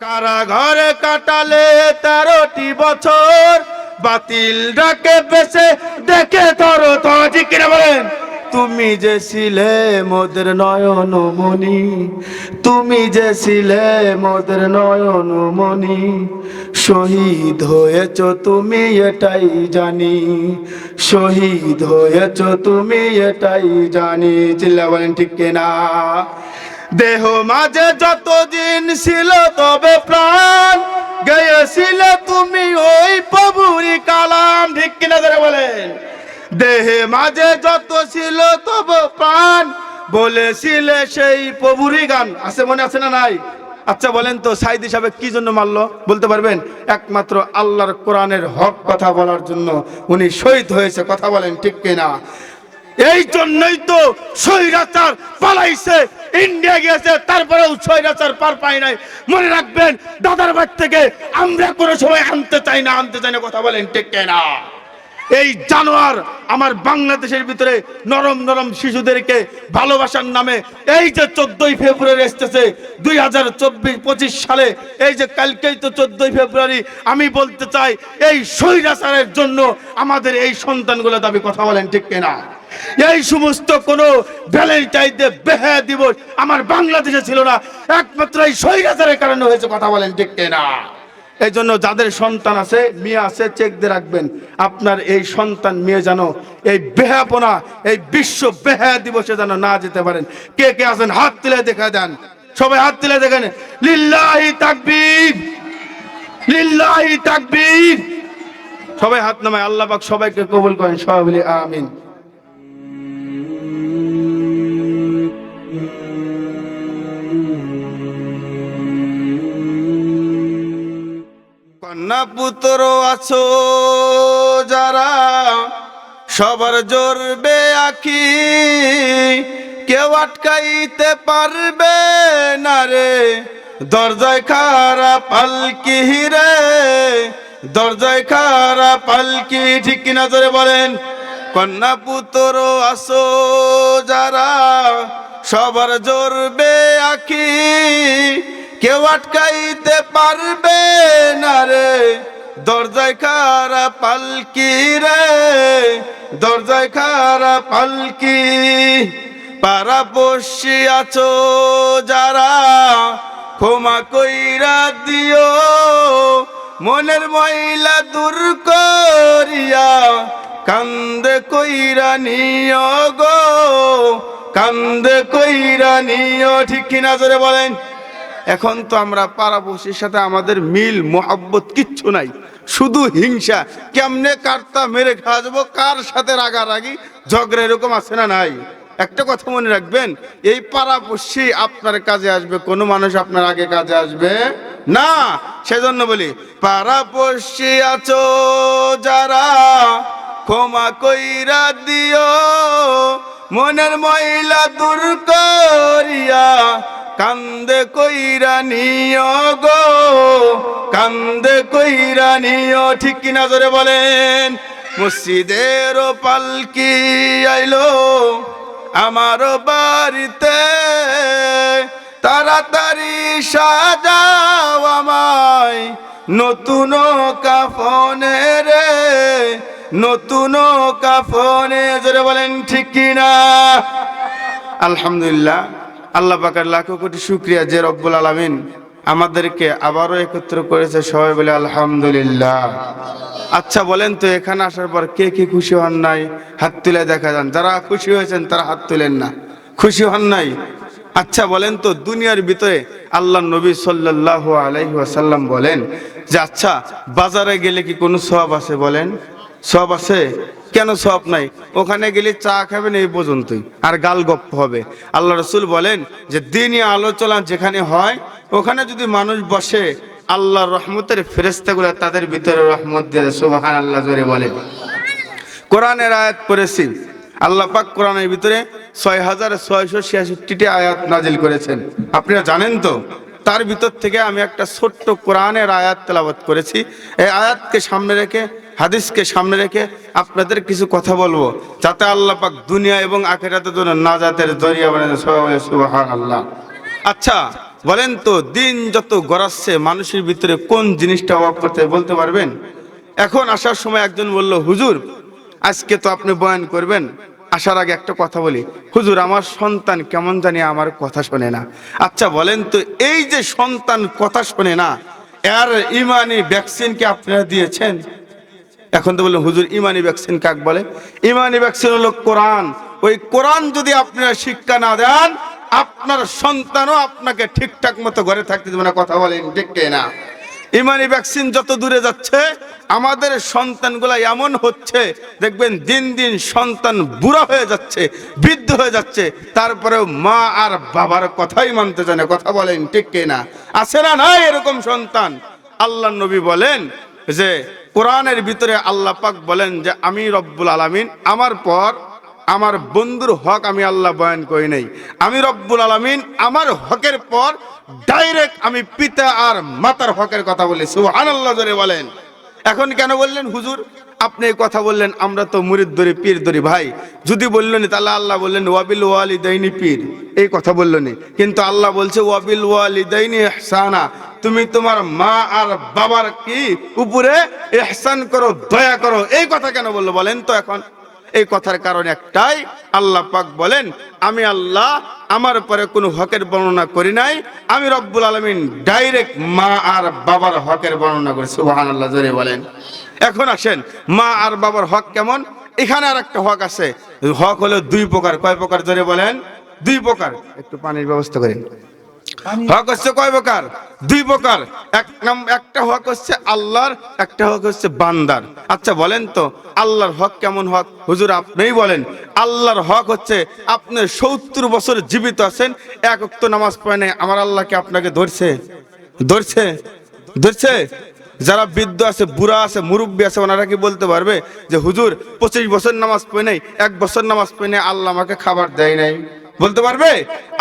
কারাগারে কাটালে 13টি বছর, বাতিল ডাকে বেঁচে দেখে ধরো তো, ঠিক কিনা বলেন? তুমি যে ছিলে মোদের নয়নমণি, তুমি যে ছিলে মোদের নয়নমণি, শহীদ হয়েছ তুমি এটাই জানি, শহীদ হয়েছ তুমি এটাই জানি। চিল্লা বলেন ঠিক কিনা? দেহ মাঝে যতদিন ছিল তবে প্রাণ গেয়েছিলে তুমি ওই প্রভুরই কালাম, ঠিক কিনা ধরে বলেন? দেহে মাঝে যত ছিল তবে প্রাণ বলেছিলে সেই প্রভুরই গান। আছে, মনে আছে না নাই? আচ্ছা বলেন তো, সাইদি সাহেব কি জন্য মারলো বলতে পারবেন? একমাত্র আল্লাহর কোরআনের হক কথা বলার জন্য উনি শহীদ হয়েছে। কথা বলেন ঠিক কিনা? এই জন্যই তো স্বৈরাচার পালাইছে, ইন্ডিয়া গিয়েছে, তারপরেও স্বৈরাচার পার পায় নাই। মনে রাখবেন, দাদার বাড়ি থেকে আমরা কোনো সময় আনতে চাই না, আনতে চাই না। কথা বলেন ঠিক কিনা? এই জানোয়ার আমার বাংলাদেশের ভিতরে নরম নরম শিশুদেরকে ভালোবাসার নামে এই যে 14ই ফেব্রুয়ারি আসতেছে 2024-25 সালে, এই যে কালকেই তো 14ই ফেব্রুয়ারি, আমি বলতে চাই এই স্বৈরাচারের জন্য আমাদের এই সন্তানগুলো দাবি। কথা বলেন ঠিক কিনা? এই সমস্ত কোন ভ্যালেন্টাইন ডে, বেহায়া দিবস আমার বাংলাদেশে ছিল না, একমাত্র এই স্বৈরাচারের কারণে হয়েছে। কথা বলেন ঠিক কিনা? এই জন্য যাদের সন্তান আছে, মেয়ে আছে, চেক দিয়ে রাখবেন আপনার এই সন্তান মেয়ে যেন এই বেহাপনা, এই বিশ্ব বেহায়া দিবসে যেন না যেতে পারেন। কে কে আছেন হাত তুলে দেখা দেন, সবাই হাত তুলে দেখেন। লিল্লাহি তাকবীর, লিল্লাহি তাকবীর। সবাই হাত নামায়, আল্লাহ পাক সবাইকে কবুল করেন, সবাই বলি আমিন। কন্যা পুত্র আছো যারা, সবার জ্বলবে আখি, কেউ আটকাইতে পারবে না রে, দরজায় খাড়া পালকি রে, দরজায় খাড়া পালকি, ঠিক কিনা জোরে বলেন? কন্যা পুত্র আছো যারা, সবার জ্বলবে আখি, কেউ আটকাইতে পারবে না রে, দরজায় খাড়া পালকি রে, দরজায় খাড়া পালকি। পাড়াপড়শি আছো যারা, ক্ষমা কইরা দিও, মনের ময়লা দূর করিয়া, কান্দে কইরা নিও গো, কান্দে কইরা নিও, ঠিক কিনা জোরে বলেন? এখন তো আমরা পাড়াপড়শির সাথে আমাদের মিল মোহাব্বত কিচ্ছু নাই, শুধু হিংসা। কেমনে কারটা মেরে খাওয়া যাবো, কার সাথে রাগারাগি ঝগড়া, এরকম আছে না নাই? একটা কথা মনে রাখবেন, এই পাড়াপড়শি আপনার কাজে আসবে, কোনো মানুষ আপনার আগে কাজে আসবে না। সেজন্য বলি, পাড়াপড়শি আছো যারা, ক্ষমা কইরা দিও, মনের ময়লা দূর করিয়া, কান্দে কইরা নিও গো, কান্দে কইরা নিও, ঠিক কিনা জোরে বলেন? মসজিদের পালকি আইলো আমার বাড়িতে, তাড়াতাড়ি সাজাও আমায় নতুন কাফনে রে, নতুন কাফনে, জোরে বলেন ঠিক কিনা? আলহামদুলিল্লাহ, আল্লাহ পাকের লাখো কোটি শুকরিয়া যে রব্বুল আলামিন আমাদেরকে আবারও একত্র করেছে, সবাই বলে আলহামদুলিল্লাহ। আচ্ছা বলেন তো, এখানে আসার পর কে কি খুশি হন নাই? হাত তুলে দেখা যান। যারা খুশি হয়েছেন তারা হাত তুলেন না, খুশি হন নাই? আচ্ছা বলেন তো, দুনিয়ার ভিতরে আল্লাহ নবী সাল্লাল্লাহু আলাইহি ওয়াসাল্লাম বলেন যে আচ্ছা বাজারে গেলে কি কোনো সওয়াব আছে? বলেন, সওয়াব আছে? কেন সওয়াব নাই? ওখানে গেলে চা খাবেন এই পর্যন্তই, আর গাল গপ্প হবে। আল্লাহ রাসূল বলেন যে দ্বীনি আলোচনা যেখানে হয়, ওখানে যদি মানুষ বসে, আল্লাহর রহমতের ফেরেশতাগুলো তাদের ভিতরে রহমত দিয়ে, সুবহানাল্লাহ জোরে বলে। কোরআনের আয়াত পড়েছি, আল্লাহ পাক কোরআনের ভিতরে 6666টি আয়াত নাজিল করেছেন, আপনারা জানেন তো? তার ভিতর থেকে আমি একটা ছোট্ট কোরআনের আয়াত তেলাওয়াত করেছি। এই আয়াতকে সামনে রেখে, হাদিসকে সামনে রেখে আপনাদের কিছু কথা বলবো, যাতে আল্লাহ পাক দুনিয়া এবং আখিরাতের জন্য নাজাতের জরিয়া বানিয়ে দেন। সুবহানাল্লাহ। আচ্ছা বলেন তো দিন যত গড়াচ্ছে মানুষের ভিতরে কোন জিনিসটা অভাব করতে বলতে পারবেন? এখন আসার সময় একজন বলল, হুজুর আজকে তো আপনি বয়ান করবেন, আসার আগে একটা কথা বলি, হুজুর আমার সন্তান কেমন জানি আমার কথা শোনে না। আচ্ছা বলেন তো এই যে সন্তান কথা শোনে না, এর ইমানি ভ্যাকসিন কি আপনারা দিয়েছেন? এখন তো বললেন হুজুর ইমানি ভ্যাকসিন কাক বলে? ইমানি ভ্যাকসিন হলো কোরআন। ওই কোরআন যদি আপনারা শিক্ষা না দেন, আপনার সন্তানও আপনাকে ঠিকঠাক মতো ঘরে থাকতে দেবে না। কথা বলেন ঠিক না? ইমানি ভ্যাকসিন যত দূরে যাচ্ছে, আমাদের সন্তানগুলা এমন হচ্ছে, দেখবেন দিন দিন সন্তান বুড়া হয়ে যাচ্ছে, বৃদ্ধ হয়ে যাচ্ছে, তারপরেও মা আর বাবার কথাই মানতে জানে। কথা বলেন ঠিক না? আছে না নাই এরকম সন্তান? আল্লাহ নবী বলেন যে কোরআনের ভিতরে আল্লাহ পাক বলেন যে আমি রব্বুল আলামিন, আমার পর আমার বন্ধুর হক আমি আল্লাহ বয়ান করি নাই। আমি রব্বুল আলামিন আমার হকের পর ডাইরেক্ট আমি পিতা আর মাতার হকের কথা বলি। সুবহানাল্লাহ জোরে বলেন। এখন কেন বললেন হুজুর আপনি এই কথা বললেন? আমরা তো মুরিদ ধরি, পীর ধরি। ভাই যদি বললেন তাহলে আল্লাহ বললেন ওয়াবিল ওয়ালিদাইনি পীর, এই কথা বললেন, কিন্তু আল্লাহ বলছে ওয়াবিল ওয়ালিদাইনি ইহসানা, তুমি তোমার মা আর বাবার কি উপরে ইহসান করো, দয়া করো। এই কথা কেন বললো বলেন তো? এখন এই কথার কারণ একটাই, আল্লাহ পাক বলেন আমি আল্লাহ আমার পরে কোনো হকের বর্ণনা করি নাই, আমি রব্বুল আলামিন ডাইরেক্ট মা আর বাবার হকের বর্ণনা করি। সুবহানাল্লাহ জোরে বলেন। এখন আসেন মা আর বাবার হক কেমন? এখানে আর একটা হক আছে। হক হলো দুই প্রকার। কয় প্রকার জোরে বলেন? দুই প্রকার। একটু পানির ব্যবস্থা করেন। হক হচ্ছে কয় প্রকার? দুই প্রকার। একটা হক হচ্ছে আল্লাহর, একটা হক হচ্ছে বান্দার। আচ্ছা বলেন তো আল্লাহর হক কেমন হক? হুজুর আপনিই বলেন। আল্লাহর হক হচ্ছে আপনি 70 বছর জীবিত আছেন, এক ওয়াক্ত নামাজ পড়েন নাই, আমার আল্লাহকে আপনাকে ধরছে? ধরছে? ধরছে? যারা বৃদ্ধ আছে, বুড়া আছে, মুরব্বী আছে, ওনারা কি বলতে পারবে যে হুজুর 25 বছর নামাজ পড়ে নাই, 1 বছর নামাজ পড়ে নাই, আল্লাহ আমাকে খাবার দেয় নাই? বলতে পারবে?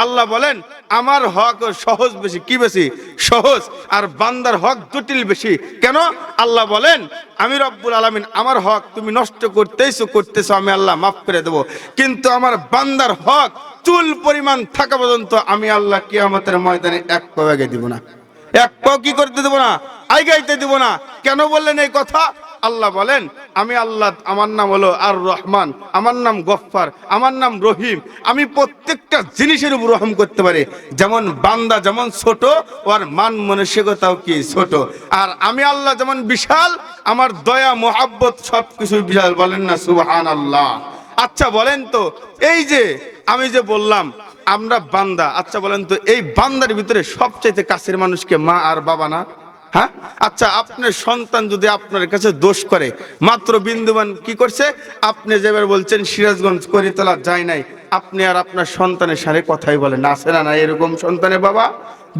আল্লাহ বলেন আমার হক সহজ বেশি। কি বেশি? সহজ। আর বান্দার হক জটিল বেশি। কেন? আল্লাহ বলেন আমি রব্বুল আলামিন আমার হক তুমি নষ্ট করতেছো, আমি আল্লাহ মাফ করে দেবো, কিন্তু আমার বান্দার হক চুল পরিমাণ থাকা পর্যন্ত আমি আল্লাহ কিয়ামতের ময়দানে এক পাও আগে দিব না। এক পাও কি করতে দেবো না? আগাইতে দিব না। কেন বললেন এই কথা? আল্লাহ বলেন আমি আল্লাহ, আমার নাম হলো আর রহমান, আমার নাম গফফার, আমার নাম রহিম। আমি প্রত্যেকটা জিনিসের উপর রহম করতে পারি। যেমন বান্দা যেমন ছোট, ওর মান মানসিকতাও কি ছোট। আর আমি আল্লাহ যেমন বিশাল, আমার দয়া মোহাব্বত সবকিছু বিশাল। বলেন না সুবহানাল্লাহ? আচ্ছা বলেন তো এই যে আমি যে বললাম আমরা বান্দা, আচ্ছা বলেন তো এই বান্দার ভিতরে সবচাইতে কাছের মানুষকে মা আর বাবা না? হ্যাঁ? আচ্ছা আপনার সন্তান যদি আপনার কাছে দোষ করে, মাত্র বিন্দুমান কি করছে, আপনি যেভাবে বলছেন সিরাজগঞ্জ করিতলা যায় নাই, আপনি আর আপনার সন্তানের সাথে কথাই বলেন না? আছে না না এরকম সন্তানের বাবা?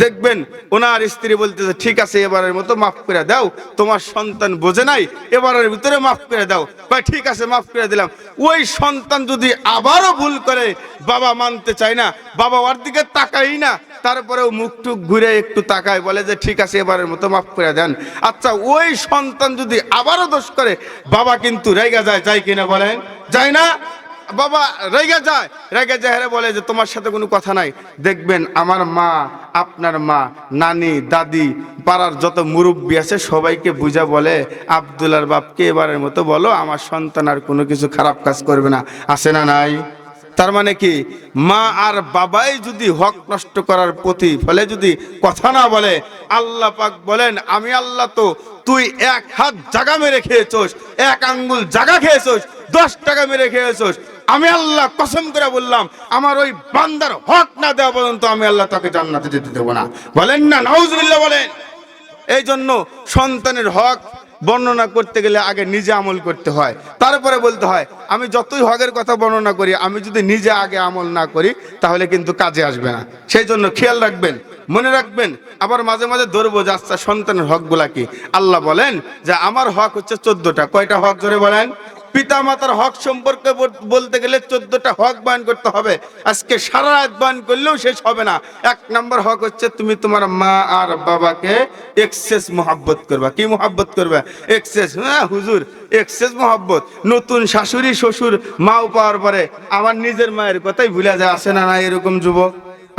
দেখবেন ওনার স্ত্রী বলতেছে ঠিক আছে এবারের মতো মাফ করে দাও, তোমার সন্তান বোঝে নাই, এবারের ভিতরে মাফ করে দাও। ভাই ঠিক আছে মাফ করে দিলাম। ওই সন্তান যদি আবারও ভুল করে, বাবা মানতে চায় না, বাবা ওর দিকে তাকাই না, তারপরেও মুখটুক ঘুরে একটু তাকায়, বলে যে ঠিক আছে এবারের মতো মাফ করে দেন। আচ্ছা ওই সন্তান যদি আবারও দোষ করে, বাবা কিন্তু রেগে যায়, যায় কিনা বলেন? যায় না? বাবা রেগে যায়, রেগে যায় বলে যে তোমার সাথে কোনো কথা নাই। দেখবেন আমার মা, আপনার মা, নানি, দাদি, পাড়ার যত মুরব্বী আছে সবাইকে বুঝা বলে আব্দুল্লাহর বাপকে এবারের মতো বলো আমার সন্তান আর কোনো কিছু খারাপ কাজ করবে না। আছে না নাই? তার মানে কি মা আর বাবাই যদি হক নষ্ট করার প্রতি ফলে যদি কথা না বলে, আল্লাহ পাক বলেন আমি আল্লাহ তো তুই 1 হাত জায়গা মেরে খেয়েছোস, 1 আঙ্গুল জায়গা খেয়েছোস, 10 টাকা মেরে খেয়েছোস, আমি আল্লাহ কসম করে বললাম আমার ওই বান্দার হক না দেওয়া পর্যন্ত আমি আল্লাহ তাকে জান্নাতে যেতে দেবো না। বলেন না নাউজুবিল্লাহ বলেন। এই জন্য সন্তানের হক বর্ণনা করতে গেলে আগে নিজে আমল করতে হয়, তারপরে বলতে হয়। আমি যতই হকের কথা বর্ণনা করি, আমি যদি নিজে আগে আমল না করি তাহলে কিন্তু কাজে আসবে না। সেই জন্য খেয়াল রাখবেন, মনে রাখবেন। আবার মাঝে মাঝে ধরবো যে আচ্ছা সন্তানের হকগুলা কি? আল্লাহ বলেন যে আমার হক হচ্ছে 14টা। কয়টা হক জোরে বলেন? পিতা মাতার হক সম্পর্কে বলতে গেলে 14টা হক বয়ান করতে হবে। আজকে সারা রাত বয়ান করলেও শেষ হবে না। 1 নম্বর হক হচ্ছে তুমি তোমার মা আর বাবাকে এক্সেস মোহাব্বত করবা। কি মোহাব্বত করবা? এক্সেস। হ্যাঁ হুজুর এক্সেস মোহাব্বত। নতুন শাশুড়ি শ্বশুর মাও পাওয়ার পরে আমার নিজের মায়ের কথাই ভুলে যায়। আসে না না এরকম যুবক?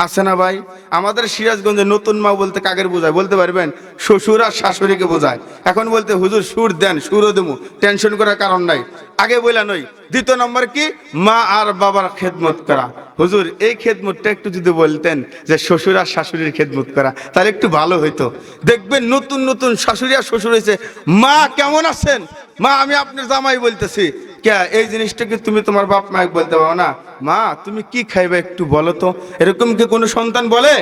আছে না ভাই? আমাদের সিরাজগঞ্জে নতুন মা বলতে কাকের বোঝায় বলতে পারবেন? শ্বশুর আর শাশুড়িকে বোঝায়। এখন বলতে হুজুর সুর দেন, সুরও দেবো, টেনশন করার কারণ নাই, আগে বললা নই। দ্বিতীয় নম্বর কি? মা আর বাবার খেদমত করা। হুজুর এই খেদমতটা একটু যদি বলতেন যে শ্বশুর আর শাশুড়ির খেদমত করা, তাহলে একটু ভালো হইতো। দেখবেন নতুন নতুন শাশুড়ি আর শ্বশুর হয়েছে, মা কেমন আছেন? মা আমি আপনার জামাই বলতেছি। কে এই জিনিসটা কি তুমি তোমার বাপ মাকে বলতে পারো না? মা তুমি কি খাইবে একটু বলো তো। এরকম কি কোনো সন্তান বলে?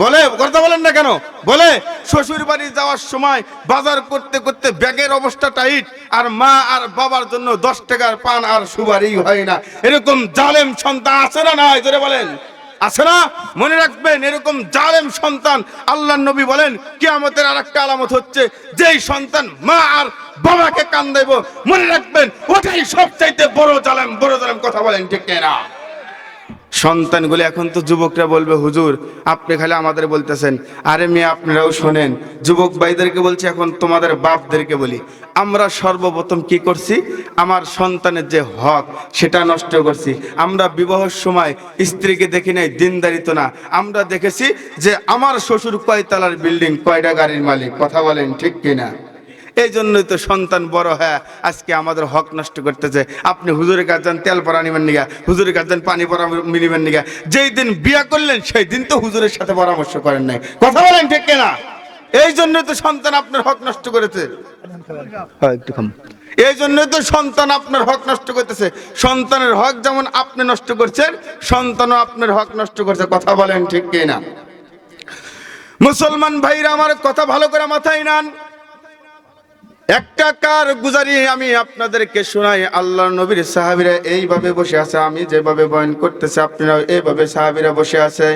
বলে? কথা বলেন না কেন? বলে? শ্বশুর বাড়ি যাওয়ার সময় বাজার করতে করতে ব্যাগের অবস্থা টাইট, আর মা আর বাবার জন্য 10 টাকার পান আর সুপারি হয় না। এরকম জালেম সন্তান আছে না নাই? জোরে বলেন, আছে না? মনে রাখবেন, এরকম জালেম সন্তান আল্লাহর নবী বলেন কিয়ামতের আরেকটা আলামত হচ্ছে যেই সন্তান মা আর বাবাকে কান্দাইবো, মনে রাখবেন ওটাই সবচাইতে বড় জালেম। বড় জালেম, কথা বলেন ঠিক না? সন্তানগুলো এখন তো যুবকরা বলবে হুজুর আপনি খালি আমাদের বলতেছেন। আরে মেয়ে আপনারাও শোনেন, যুবক ভাইদেরকে বলছি, এখন তোমাদের বাপদেরকে বলি, আমরা সর্বপ্রথম কি করছি? আমার সন্তানের যে হক সেটা নষ্ট করছি। আমরা বিবাহের সময় স্ত্রীকে দেখি নাই দিনদারিত না, আমরা দেখেছি যে আমার শ্বশুর কয়তলার বিল্ডিং, কয়টা গাড়ির মালিক। কথা বলেন ঠিক কিনা? এই জন্যই তো সন্তান বড় হ্যাঁ আজকে আমাদের হক নষ্ট করতেছে। আপনি হুজুরের কাছে যান তেল পরা নিবেন নিগা, হুজুরের কাছে যান পানি পরা নিবেন নিগা, যেই দিন বিয়া করলেন সেই দিন তো হুজুরের সাথে পরামর্শ করেন নাই। কথা বলেন ঠিক কিনা? এই জন্যই তো সন্তান আপনার হক নষ্ট করেছে। এই জন্যই তো সন্তান আপনার হক নষ্ট করতেছে। সন্তানের হক যেমন আপনি নষ্ট করছেন, সন্তানও আপনার হক নষ্ট করছে। কথা বলেন ঠিক কিনা? মুসলমান ভাইরা আমার কথা ভালো করে মাথায় নেন। একটা কার গুজারি আমি আপনাদেরকে শোনাই। আল্লাহ নবীর সাহাবীরা এইভাবে বসে আছে, আমি যেভাবে বয়ান করতেছি আপনারা এইভাবে সাহাবীরা বসে আছে।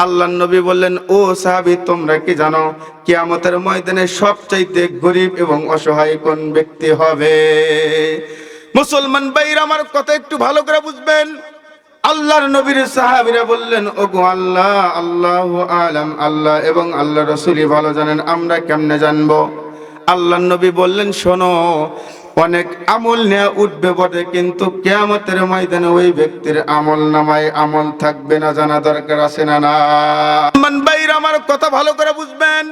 আল্লাহ নবী বললেন, ও সাহাবী তোমরা কি জানো কিয়ামতের ময়দানে সবচাইতে গরিব এবং অসহায় কোন ব্যক্তি হবে? মুসলমান ভাইরা আমার কথা একটু ভালো করে বুঝবেন। আল্লাহর নবীর সাহাবীরা বললেন, ওগো আল্লাহ, আল্লাহু আলাম, আল্লাহ এবং আল্লাহ রাসূলই ভালো জানেন, আমরা কেমনে জানবো? আল্লাহ নবী বললেন, শোনো, অনেক আমল নিয়ে উঠবে বটে, কিন্তু কিয়ামতের ময়দানে ওই ব্যক্তির আমল নামায় আমল থাকবে না। জানা দরকার আছে না? না মান ভাইরা আমার কথা ভালো করে বুঝবেন।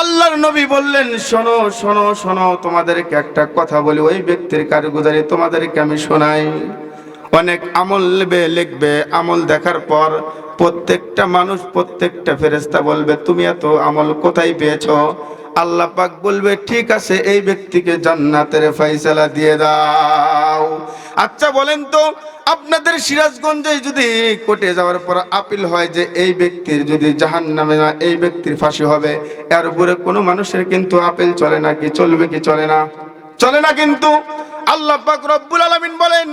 আল্লাহর নবী বললেন, শোনো শোনো শোনো, তোমাদেরকে একটা কথা বলি, ওই ব্যক্তির কারগুজারি তোমাদেরকে আমি শোনাই। অনেক আমল লিখবে, আমল দেখার পর প্রত্যেকটা মানুষ, প্রত্যেকটা ফেরেশতা বলবে তুমি এত আমল কোথায় পেয়েছো? আল্লাহ পাক বলবে ঠিক আছে, এই ব্যক্তিকে জান্নাতের ফয়সালা দিয়ে দাও। আচ্ছা বলেন তো, আপনাদের সিরাজগঞ্জে যদি কোর্টে যাওয়ার পর আপিল হয় যে এই ব্যক্তির যদি জাহান্নামে না, এই ব্যক্তির ফাঁসি হবে, এর উপরে কোনো মানুষের কিন্তু আপিল চলে না? কি চলবে? কি চলে না? চলে না। কিন্তু আল্লাহ পাক রব্বুল আলামিন বলেন,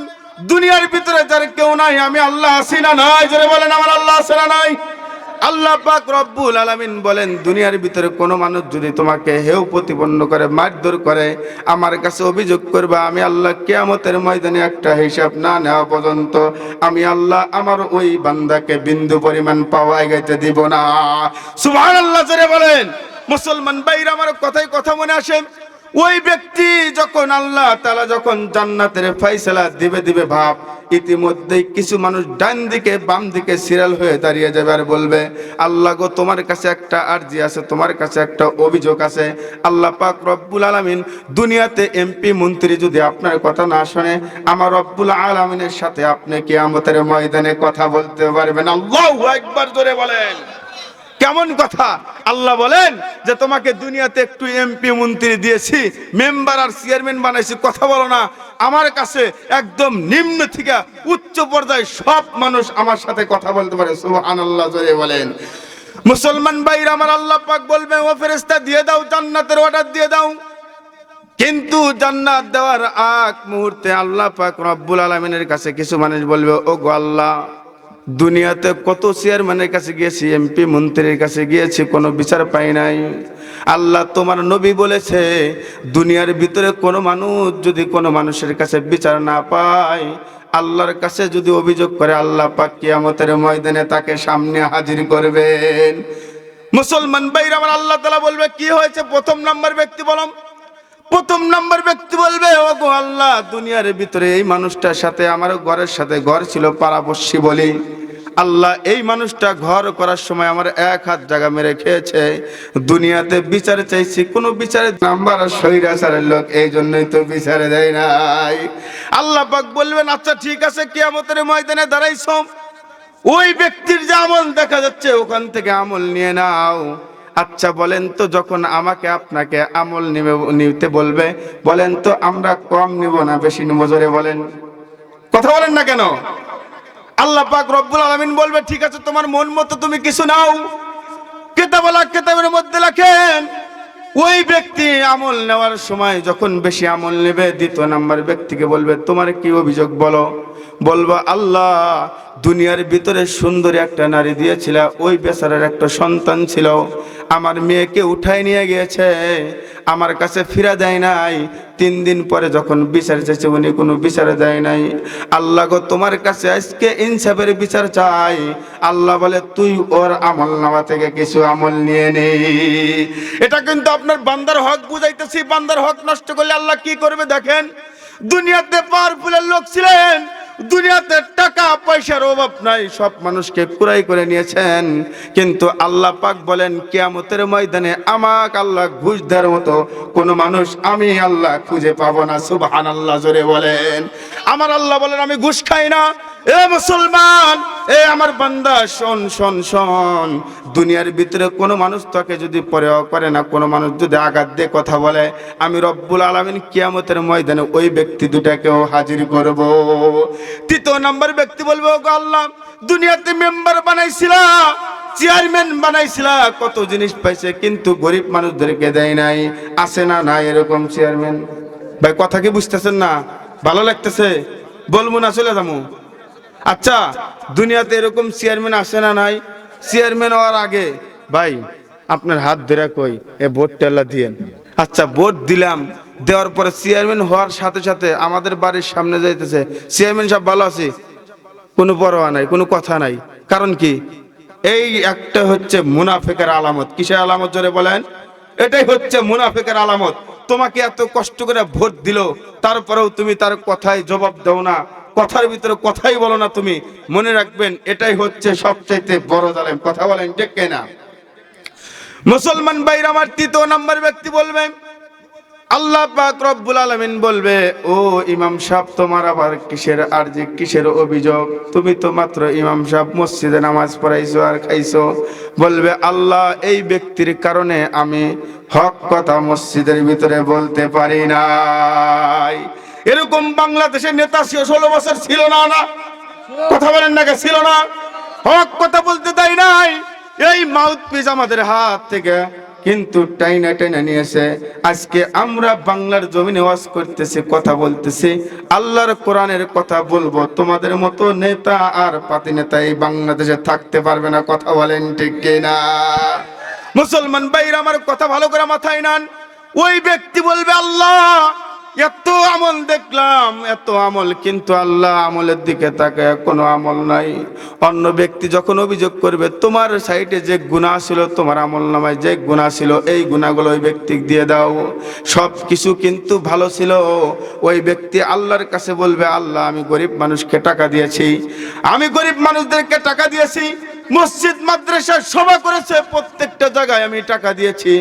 দুনিয়ার ভিতরে যার কেউ নাই, আমি আল্লাহ আছি না নাই? জোরে বলেন, আমার আল্লাহ আছে না নাই? আল্লাহ পাক রব্বুল আলামিন বলেন, দুনিয়ার ভিতরে কোনো মানুষ যদি তোমাকে হেয় প্রতিপন্ন করে, মারধর করে, আমার কাছে অভিযোগ করবে, আমি আল্লাহ কিয়ামতের ময়দানে একটা হিসাব না নেওয়া পর্যন্ত আমি আল্লাহ আমার ওই বান্দাকে বিন্দু পরিমাণ পাওয়া গাইতে দিব না। সুবহানাল্লাহ জোরে বলেন। মুসলমান ভাইরা আমার কথায় কথা মনে আসে, ওই ব্যক্তি যখন আল্লাহ তাআলা যখন জান্নাতের ফয়সালা দিবে ভাব, ইতিমধ্যেই কিছু মানুষ ডান দিকে বাম দিকে সিরিয়াল হয়ে দাঁড়িয়ে যাবে আর বলবে, আল্লাহ গো তোমার কাছে একটা আরজি আছে, তোমার কাছে একটা অভিযোগ আছে। আল্লাহ পাক রব্বুল আলামিন দুনিয়াতে এমপি মন্ত্রী যদি আপনার কথা না শুনে, আমার রব্বুল আলামিনের সাথে আপনি কিয়ামতের ময়দানে কথা বলতে পারবেন। আল্লাহু আকবার জোরে বলেন। কেমন কথা? আল্লাহ বলেন যে তোমাকে দুনিয়াতে একটু এমপি মন্ত্রী দিয়েছি, মেম্বার আর চেয়ারম্যান বানাইছি, কথা বলো না। আমার কাছে একদম নিম্ন থেকে উচ্চ পর্যায়ে সব মানুষ আমার সাথে কথা বলতে পারে। সুবহানাল্লাহ জোরে বলেন। মুসলমান ভাইরা আমার, আল্লাহ পাক বলবে, ও ফেরেশতা দিয়ে দাও, জান্নাতের অর্ডার দিয়ে দাও। কিন্তু জান্নাত দেওয়ার আগ মুহূর্তে আল্লাহ পাক রব্বুল আলামিনের কাছে কিছু মানুষ বলবে, ও গো আল্লাহ, দুনিয়াতে কত চেয়ারম্যানের কাছে গিয়েছি, এমপি মন্ত্রীর কাছে গিয়েছি, কোনো বিচার পাই নাই। আল্লাহ তোমার নবী বলেছে, দুনিয়ার ভিতরে কোনো মানুষ যদি কোনো মানুষের কাছে বিচার না পায়, আল্লাহর কাছে যদি অভিযোগ করে, আল্লাহ পাক কিয়ামতের ময়দানে তাকে সামনে হাজির করবেন। মুসলমান ভাইরা আমার, আল্লাহ তাআলা বলবে, কি হয়েছে? প্রথম নাম্বার ব্যক্তি বলম। প্রথম নাম্বার ব্যক্তি বলবে, ওগো আল্লাহ, দুনিয়ার ভিতরে এই মানুষটার সাথে আমার ঘরের সাথে ঘর ছিল, পাড়াপড়শি বলি। আল্লাহ এই মানুষটা ঘর করার সময় আমার এক হাত জায়গা মেরে খেয়েছে, দুনিয়াতে বিচার চাইছি, কোনো বিচারে নাম্বার স্বৈরাচারের লোক, এই জন্যই তো বিচারে দেয় নাই। আল্লাহ পাক বলবেন আচ্ছা ঠিক আছে, কিয়ামতের ময়দানে দাঁড়াইছো, ওই ব্যক্তির যে আমল দেখা যাচ্ছে ওখান থেকে আমল নিয়ে নাও। আচ্ছা বলেন তো, যখন আমাকে আপনাকে আমল নিতে বলবে, বলেন তো আমরা কম নিব না বেশি নিব? জোরে বলেন, কথা বলেন না কেন? আল্লাহ পাক রব্বুল আলামিন বলবে ঠিক আছে তোমার মন মতো তুমি কিছু নাও। কিতাবের মধ্যে লেখেন ওই ব্যক্তি আমল নেওয়ার সময় যখন বেশি আমল নেবে, দ্বিতীয় নাম্বার ব্যক্তিকে বলবে তোমার কি অভিযোগ বলো। বলবো আল্লাহ দুনিয়ার ভিতরে সুন্দরী একটা নারী দিয়েছিল, ওই বেচারার একটা সন্তান ছিল, আমার মেয়েকে উঠায় নিয়ে গিয়েছে, আমার কাছে ফিরা দেয় নাই। 3 দিন পরে যখন বিচার চাইছে উনি কোনো বিচারে দেয় নাই। আল্লাহ গো তোমার কাছে আজকে ইনসাফের বিচার চাই। আল্লাহ বলে তুই ওর আমল নামা থেকে কিছু আমল নিয়ে নে। এটা কিন্তু আপনার বান্দার হক বুঝাইতেছি। বান্দার হক নষ্ট করলে আল্লাহ কি করবে দেখেন। দুনিয়াতে পাওয়ারফুলের লোক ছিলেন, দুনিয়াতে টাকা পয়সার অভাব নাই, সব মানুষকে কুড়াই করে নিয়েছেন, কিন্তু আল্লাহ পাক বলেন কিয়ামতের ময়দানে আমাকে আল্লাহ ঘুষ দেওয়ার মতো কোন মানুষ আমি আল্লাহ খুঁজে পাবো না। সুবহানাল্লাহ, জোরে বলেন। আমার আল্লাহ বলেন আমি ঘুষ খাই না। এ মুসলমান, এ আমার বান্দা, শোন শোন শোন, দুনিয়ার ভিতরে কোনো মানুষ তোকে যদি পরোয়া করে না, কোনো মানুষ যদি আঘাত দিয়ে কথা বলে, আমি রব্বুল আলামিন কিয়ামতের ময়দানে ওই ব্যক্তি দুটাকেও হাজির করব। তৃতীয় নাম্বার ব্যক্তি বলবে ও আল্লাহ দুনিয়াতে মেম্বার বানাইছিলা, চেয়ারম্যান বানাইছিলা, কত জিনিস পাইছে, কিন্তু গরিব মানুষদেরকে দেয় নাই। আছে না নাই এরকম চেয়ারম্যান? ভাই কথা কি বুঝতেছেন না? ভালো লাগতেছে? বলবো না চলে যাবো? আচ্ছা দুনিয়াতে এরকম চেয়ারম্যান আসে না নাই? চেয়ারম্যান হওয়ার আগে ভাই আপনার হাত ধরে কই এ ভোটটা আল্লাহ দিয়েন। আচ্ছা ভোট দিলাম, দেওয়ার পরে চেয়ারম্যান হওয়ার সাথে সাথে আমাদের বাড়ির সামনে যাইতেছে, চেয়ারম্যান সাহেব ভালো আছে, কোনো পরোয়া নাই, কোনো কথা নাই। কারণ কি? এই একটা হচ্ছে মুনাফিকের আলামত। কিসের আলামত জোরে বলেন? এটাই হচ্ছে মুনাফিকের আলামত। তোমাকে এত কষ্ট করে ভোট দিল, তারপরেও তুমি তার কথায় জবাব দাও না, কথার ভিতরে কথাই বলো না তুমি। মনে রাখবেন এটাই হচ্ছে সবচাইতে বড় জালেম। কথা বলেন ঠিক কিনা? মুসলমান ভাইরা আমার, তৃতীয় নাম্বার ব্যক্তি বলবে আল্লাহ পাক রব্বুল আলামিন বলবে ও ইমাম সাহেব তোমার আবার কিসের আরজি, কিসের অভিযোগ? তুমি তো মাত্র ইমাম সাহেব, মসজিদে নামাজ পড়াইছো আর খাইছো। বলবে আল্লাহ এই ব্যক্তির কারণে আমি হক কথা মসজিদের ভিতরে বলতে পারি নাই। এরকম বাংলাদেশের নেতা 16 বছর ছিল না? না কথা বলেন না, ছিল না? হক কথা বলতে দেয় নাই। এই মাউথপিস আমাদের হাত থেকে কিন্তু টাইনা টাইনা নিয়েছে। আজকে আমরা বাংলার জমিনে ওয়াজ করতেছি, কথা বলতেছি, আল্লাহর কোরআনের কথা বলবো। তোমাদের মতো নেতা আর পাতি নেতা এই বাংলাদেশে থাকতে পারবে না। কথা বলেন ঠিক কিনা? মুসলমান ভাইরা আমার কথা ভালো করে মাথায় নেন। ওই ব্যক্তি বলবে আল্লাহ এত আমল দেখলাম, এত আমল, কিন্তু আল্লাহ আমলের দিকে তাকায় কোনো আমল নাই। অন্য ব্যক্তি যখন অভিযোগ করবে তোমার সাইটে যে গুনাহ ছিল, তোমার আমল নামায় যে গুনাহ ছিল, এই গুনাহগুলো ওই ব্যক্তিকে দিয়ে দাও, সব কিছু কিন্তু ভালো ছিল। ওই ব্যক্তি আল্লাহর কাছে বলবে আল্লাহ আমি গরিব মানুষকে টাকা দিয়েছি, আমি গরিব মানুষদেরকে টাকা দিয়েছি, মসজিদ মাদ্রাসা সভা করেছে, প্রত্যেকটা জায়গায় আমি টাকা দিয়েছি।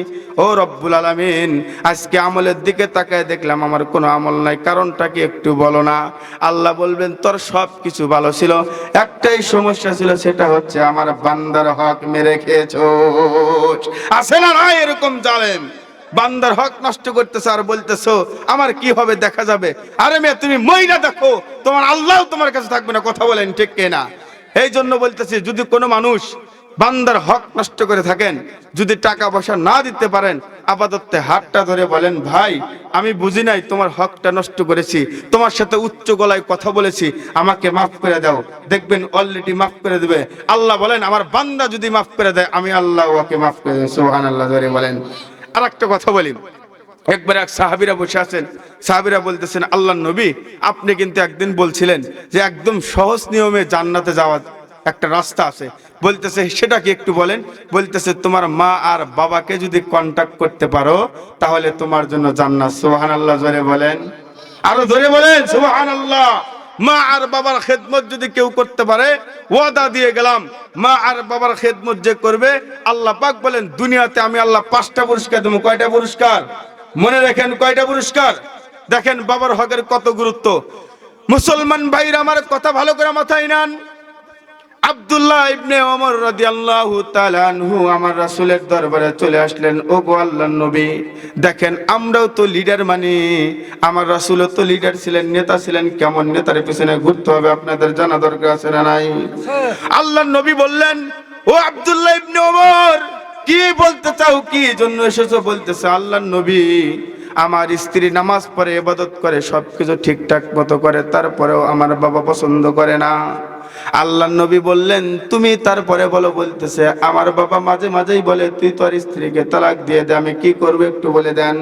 ও রব্বুল আলামিন আজকে আমলের দিকে তাকায় দেখলাম আমার কোনো আমল নাই, কারণটা কি একটু বলো না? আল্লাহ বলবেন তোর সব কিছু ভালো ছিল, একটাই সমস্যা ছিল, সেটা হচ্ছে আমার বান্দার হক মেরে খেয়েছো। আছে না না এরকম জালেম? বান্দার হক নষ্ট করতেছ আর বলতেছো আমার কি হবে দেখা যাবে। আরে মেয়ে তুমি মইরা দেখো, তোমার আল্লাহ তোমার কাছে থাকবে না। কথা বলেন ঠিক কিনা? এই জন্য বলতেছি যদি কোনো মানুষ বান্দার হক নষ্ট করে থাকেন, যদি টাকা পয়সা না দিতে পারেন, আপাতত হাতটা ধরে বলেন ভাই আমি বুঝি নাই, তোমার হকটা নষ্ট করেছি, তোমার সাথে উচ্চ গলায় কথা বলেছি, আমাকে মাফ করে দাও। দেখবেন অলরেডি মাফ করে দেবে। আল্লাহ বলেন আমার বান্দা যদি মাফ করে দেয় আমি আল্লাহ ওকে মাফ করে দেব। সুবহানাল্লাহ ধরে বলেন। আর একটা কথা বলি, একবার এক সাহাবীরা বসে আছেন, সাহাবীরা বলতেছেন আল্লাহর নবী আপনি কিন্তু একদিন বলছিলেন যে একদম সহজ নিয়মে জান্নাতে যাওয়া একটা রাস্তা আছে, বলতেছে সেটা কি একটু বলেন? বলতেছে তোমার মা আর বাবাকে যদি কন্টাক্ট করতে পারো তাহলে তোমার জন্য জান্নাত। সুবহানাল্লাহ জোরে বলেন, আরো জোরে বলেন সুবহানাল্লাহ। মা আর বাবার খেদমত যদি কেউ করতে পারে, ওয়াদা দিয়ে গেলাম, মা আর বাবার খেদমত যে করবে, আল্লাহ পাক বলেন দুনিয়াতে আমি আল্লাহ 5টা পুরস্কার দেবো। কয়টা পুরস্কার? মনে রাখেন, কয়টা পুরস্কার? দেখেন বাবার হকের কত গুরুত্ব। মুসলমান ভাইরা আমার কথা ভালো করে মাথায় নেন। আব্দুল্লাহ ইবনে ওমর রাদিয়াল্লাহু তাআলা আনহু আমার রাসূলের দরবারে চলে আসলেন। ওগো আল্লাহর নবী, দেখেন আমরাও তো লিডার মানি, আমার রাসূলও তো লিডার ছিলেন, নেতা ছিলেন। কেমন নেতার পিছনে ঘুরতে হবে আপনাদের জানা দরকার আছে না নাই? আল্লাহর নবী বললেন, ও আব্দুল্লাহ ইবনে ওমর, কি বলতে চাও, কি জন্য এসেছো? বলতেছে, আল্লাহর নবী, আমার স্ত্রী নামাজ পড়ে, ইবাদত করে, সবকিছু ঠিকঠাক মতো করে, তারপরেও আমার বাবা পছন্দ করে না। আল্লাহর নবী বললেন, তুমি তারপরে বলো। বলতেছে, আমার বাবা মাঝে মাঝেই বলে তুই তোর স্ত্রীকে তালাক দিয়ে দে, আমি কি করবো একটু বলে দেন।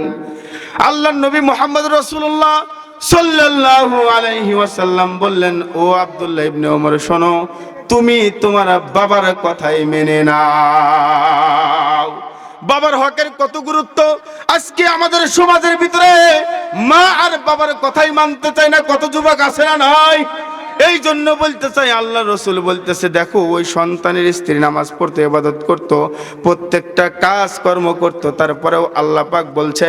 আল্লাহর নবী মুহাম্মদ রাসূলুল্লাহ সাল্লাল্লাহু আলাইহি ওয়াসাল্লাম বললেন, ও আব্দুল্লাহ ইবনে ওমর, শোনো, তুমি তোমার বাবার কথাই মেনে নাও। বাবার হকের কত গুরুত্ব। আজকে আমাদের সমাজের ভিতরে মা আর বাবার কথাই মানতে চায় না, কত যুবক আছে না নাই? এই জন্য বলতে চাই, আল্লাহ রসুল বলতেছে, দেখো ওই সন্তানের স্ত্রী নামাজ পড়তো, ইবাদত করতো, প্রত্যেকটা কাজ কর্ম করতো, তারপরেও আল্লাহ পাক বলছে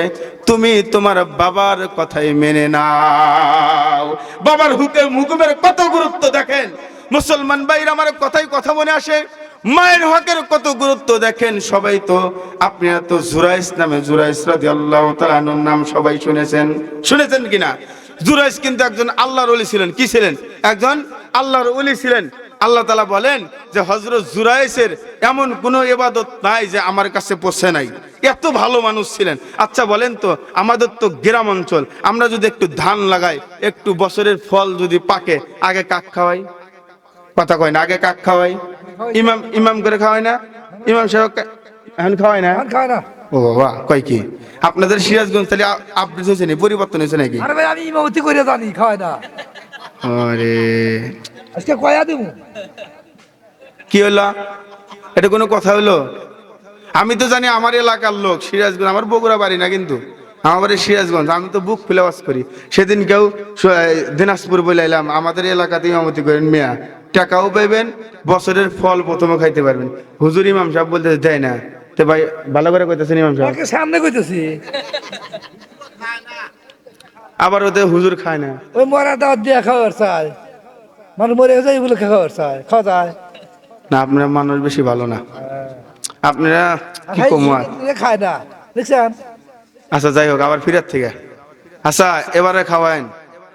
তুমি তোমার বাবার কথাই মেনে নাও। বাবার হুকুমের কত গুরুত্ব দেখেন। মুসলমান ভাইরা আমার কথাই কথা মনে আসে। মায়ের হকের কত গুরুত্ব দেখেন। সবাই তো, আপনারা তো জুরাইস নামে, জুরাইস রাদিয়াল্লাহু তাআলা আনহুর নাম সবাই শুনেছেন কিনা? জুরাইস কিন্তু একজন আল্লাহর ওলি ছিলেন। কি ছিলেন? একজন আল্লাহর ওলি ছিলেন। আল্লাহ তাআলা বলেন যে হযরত জুরাইসের এমন কোনো ইবাদত নাই যে আমার কাছে পৌঁছে নাই, এত ভালো মানুষ ছিলেন। আচ্ছা বলেন তো, আমাদের তো গ্রাম অঞ্চল, আমরা যদি একটু ধান লাগাই, একটু বছরের ফল যদি পাকে, আগে কাক খাওয়াই? কথা কয় না? আগে কাক খাওয়াই? ইমাম করে খাওয়াই না? ইমাম সাহেব এখন খাওয়াই না? ও বাবা, কয় কি আপনাদের সিরাজগঞ্জ তাহলে আপডেট হয়েছে নাকি, পরিবর্তন হয়েছে নাকি? আরে ভাই, আমি ইমামতি করে জানি, খাওয়াই না। আরে আজকে কয়া দেবো। কি হলো? এটা কোনো কথা হলো? আমি তো জানি আমার এলাকার লোক সিরাজগঞ্জ, আমার বগুড়া বাড়ি না কিন্তু, আমার বাড়ি সিরাজগঞ্জ। আমি তো বুক খুলে বাস করি। সেদিন কেউ দিনাজপুর বলে এলাম, আমাদের এলাকাতে ইমামতি করেন মিয়া, টাকাও পাইবেন, বছরের ফল প্রথমে খাইতে পারবেন। হুজুর ইমাম সাহেব বলতে দেয় না। তো ভাই ভালো করে কইতেছেন ইমাম সাহেব, সামনে কইতেছি। আবার ওদের হুজুর খায় না। ওই মরা দাওয়াত দিয়ে খাওয়ার চাই, মানুষ মরে যায় বলে খাওয়ার চাই, খাওয়া যায় না। আপনারা মানুষ বেশি ভালো না, আপনারা কি কমুয়া খায় না, দেখছেন? আচ্ছা যাই হোক, আবার ফিরার থেকে। আচ্ছা এবারে খাওয়ায়েন।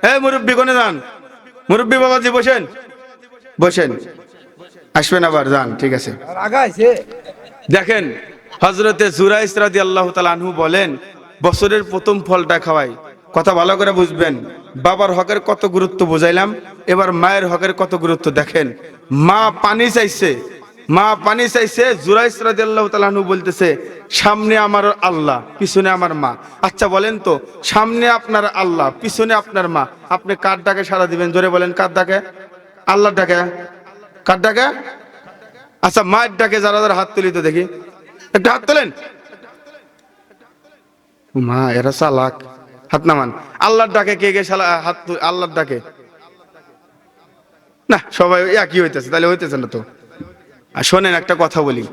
হ্যাঁ মুরব্বী, কোনে যান? মুরব্বী বাবাজি বসেন, বসেন, আসবেন আবার, যান, ঠিক আছে। আগাইছে দেখেন হযরতে জুরাইস রাদিয়াল্লাহু তাআলা আনহু বলেন, বছরের প্রথম ফলটা খাওয়াই। কথা ভালো করে বুঝবেন। বাবার হকের কত গুরুত্ব বুঝাইলাম, এবার মায়ের হকের কত গুরুত্ব দেখেন। মা পানি চাইছে, মা পানি চাইছে। জুরাইস রাদিয়াল্লাহু তাআলা আনহু বলতেছে, সামনে আমার আল্লাহ, পিছনে আমার মা। আচ্ছা বলেন তো, সামনে আপনার আল্লাহ, পিছনে আপনার মা, আপনি কার ডাকে সাড়া দিবেন? জোরে বলেন, কার ডাকে? আল্লাহর ডাকে। কার ডাকে? আচ্ছা মায়ের ডাকে যারা যারা হাত তুলি তো দেখি, একটা হাত তোলেন। মা এরা চালাক, হাত নামান। আল্লাহর ডাকে কে কে হাত? আল্লাহর ডাকে না, সবাই একই হইতেছে, তাহলে হইতেছে না তো। আর শোনেন একটা কথা বলি,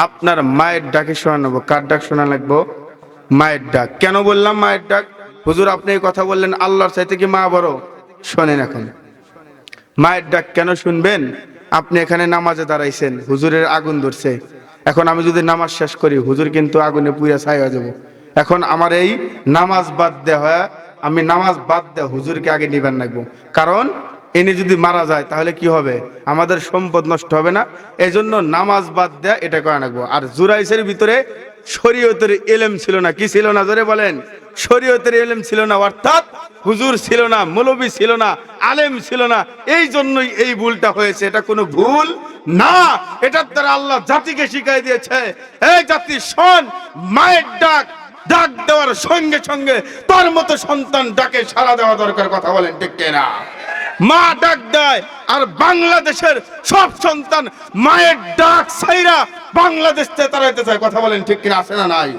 আপনার মায়ের ডাকে শোনা নেবো। কার ডাক শোনা লাগবো? মায়ের ডাক। কেন বললাম মায়ের ডাক? হুজুর আপনি এই কথা বললেন, আল্লাহর চাইতে কি মা বড়? শোনেন, এখন মায়ের ডাক কেন শুনবেন? আপনি এখানে নামাজে দাঁড়াইছেন, হুজুরের আগুন ধরছে। এখন আমি যদি নামাজ শেষ করি, হুজুর কিন্তু আগুনে পুড়ে ছাই হয়ে যাবো। এখন আমার এই নামাজ বাদ দেওয়া, আমি নামাজ বাদ দেওয়া হুজুরকে আগে নিবেন রাখবো। কারণ এনে যদি মারা যায় তাহলে কি হবে? আমাদের সম্পদ নষ্ট হবে না। এই জন্য নামাজ বাদ দেয়া এটা করা রাখবো। আর জুরাইসের ভিতরে শরীয়তের ইলম ছিল না। কি ছিল না? জোরে বলেন। শরীয়তের ইলম ছিল না, অর্থাৎ হুজুর ছিল না, মৌলবী ছিল না, আলেম ছিল না। এই জন্যই এই ভুলটা হয়েছে। এটা কোনো ভুল না, এটার দ্বারা আল্লাহ জাতিকে শিখাই দিয়েছে, এই জাতি শোন, মায়ের ডাক, ডাক দেওয়ার সঙ্গে সঙ্গে তার মতো সন্তান ডাকে সাড়া দেওয়া দরকার। কথা বলেন ঠিক কিনা? মা ডাক দেয়, আর বাংলাদেশের সব সন্তান মায়ের ডাক ছাইরা বাংলাদেশ থেকে তাড়াইতে চায়। কথা বলেন ঠিক কিনা? আছে না নাই?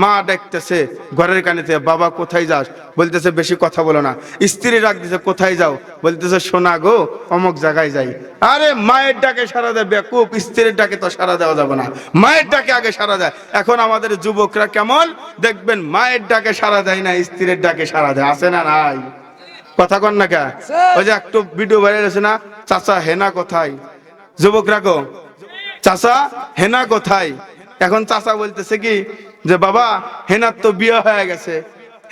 মা ডাকতেছে ঘরের কানেতে, বাবা কোথায় যাস? বলতেছে বেশি কথা বলো না। স্ত্রী ডাক দিছে, কোথায় যাও? বলতেছে সোনা গো অমুক জায়গায় যাই। আরে মায়ের ডাকে সারা দেয় বেকুব, স্ত্রীর ডাকে তো সারা দেওয়া যাবে না, মায়ের ডাকে আগে সারা দেয়। এখন আমাদের যুবকরা কেমন দেখবেন, মায়ের ডাকে সারা দেয় না, স্ত্রীর ডাকে সারা দেয়। আছে না নাই? কথা কন না কে? ওই যে একটু ভিডিও ভাইরাল হয়েছে না, চাচা হেনা কোথায়? যুবকরা গো, চাচা হেনা কোথায়? এখন চাচা বলতেছে কি যে বাবা হেনার তো বিয়ে হয়ে গেছে।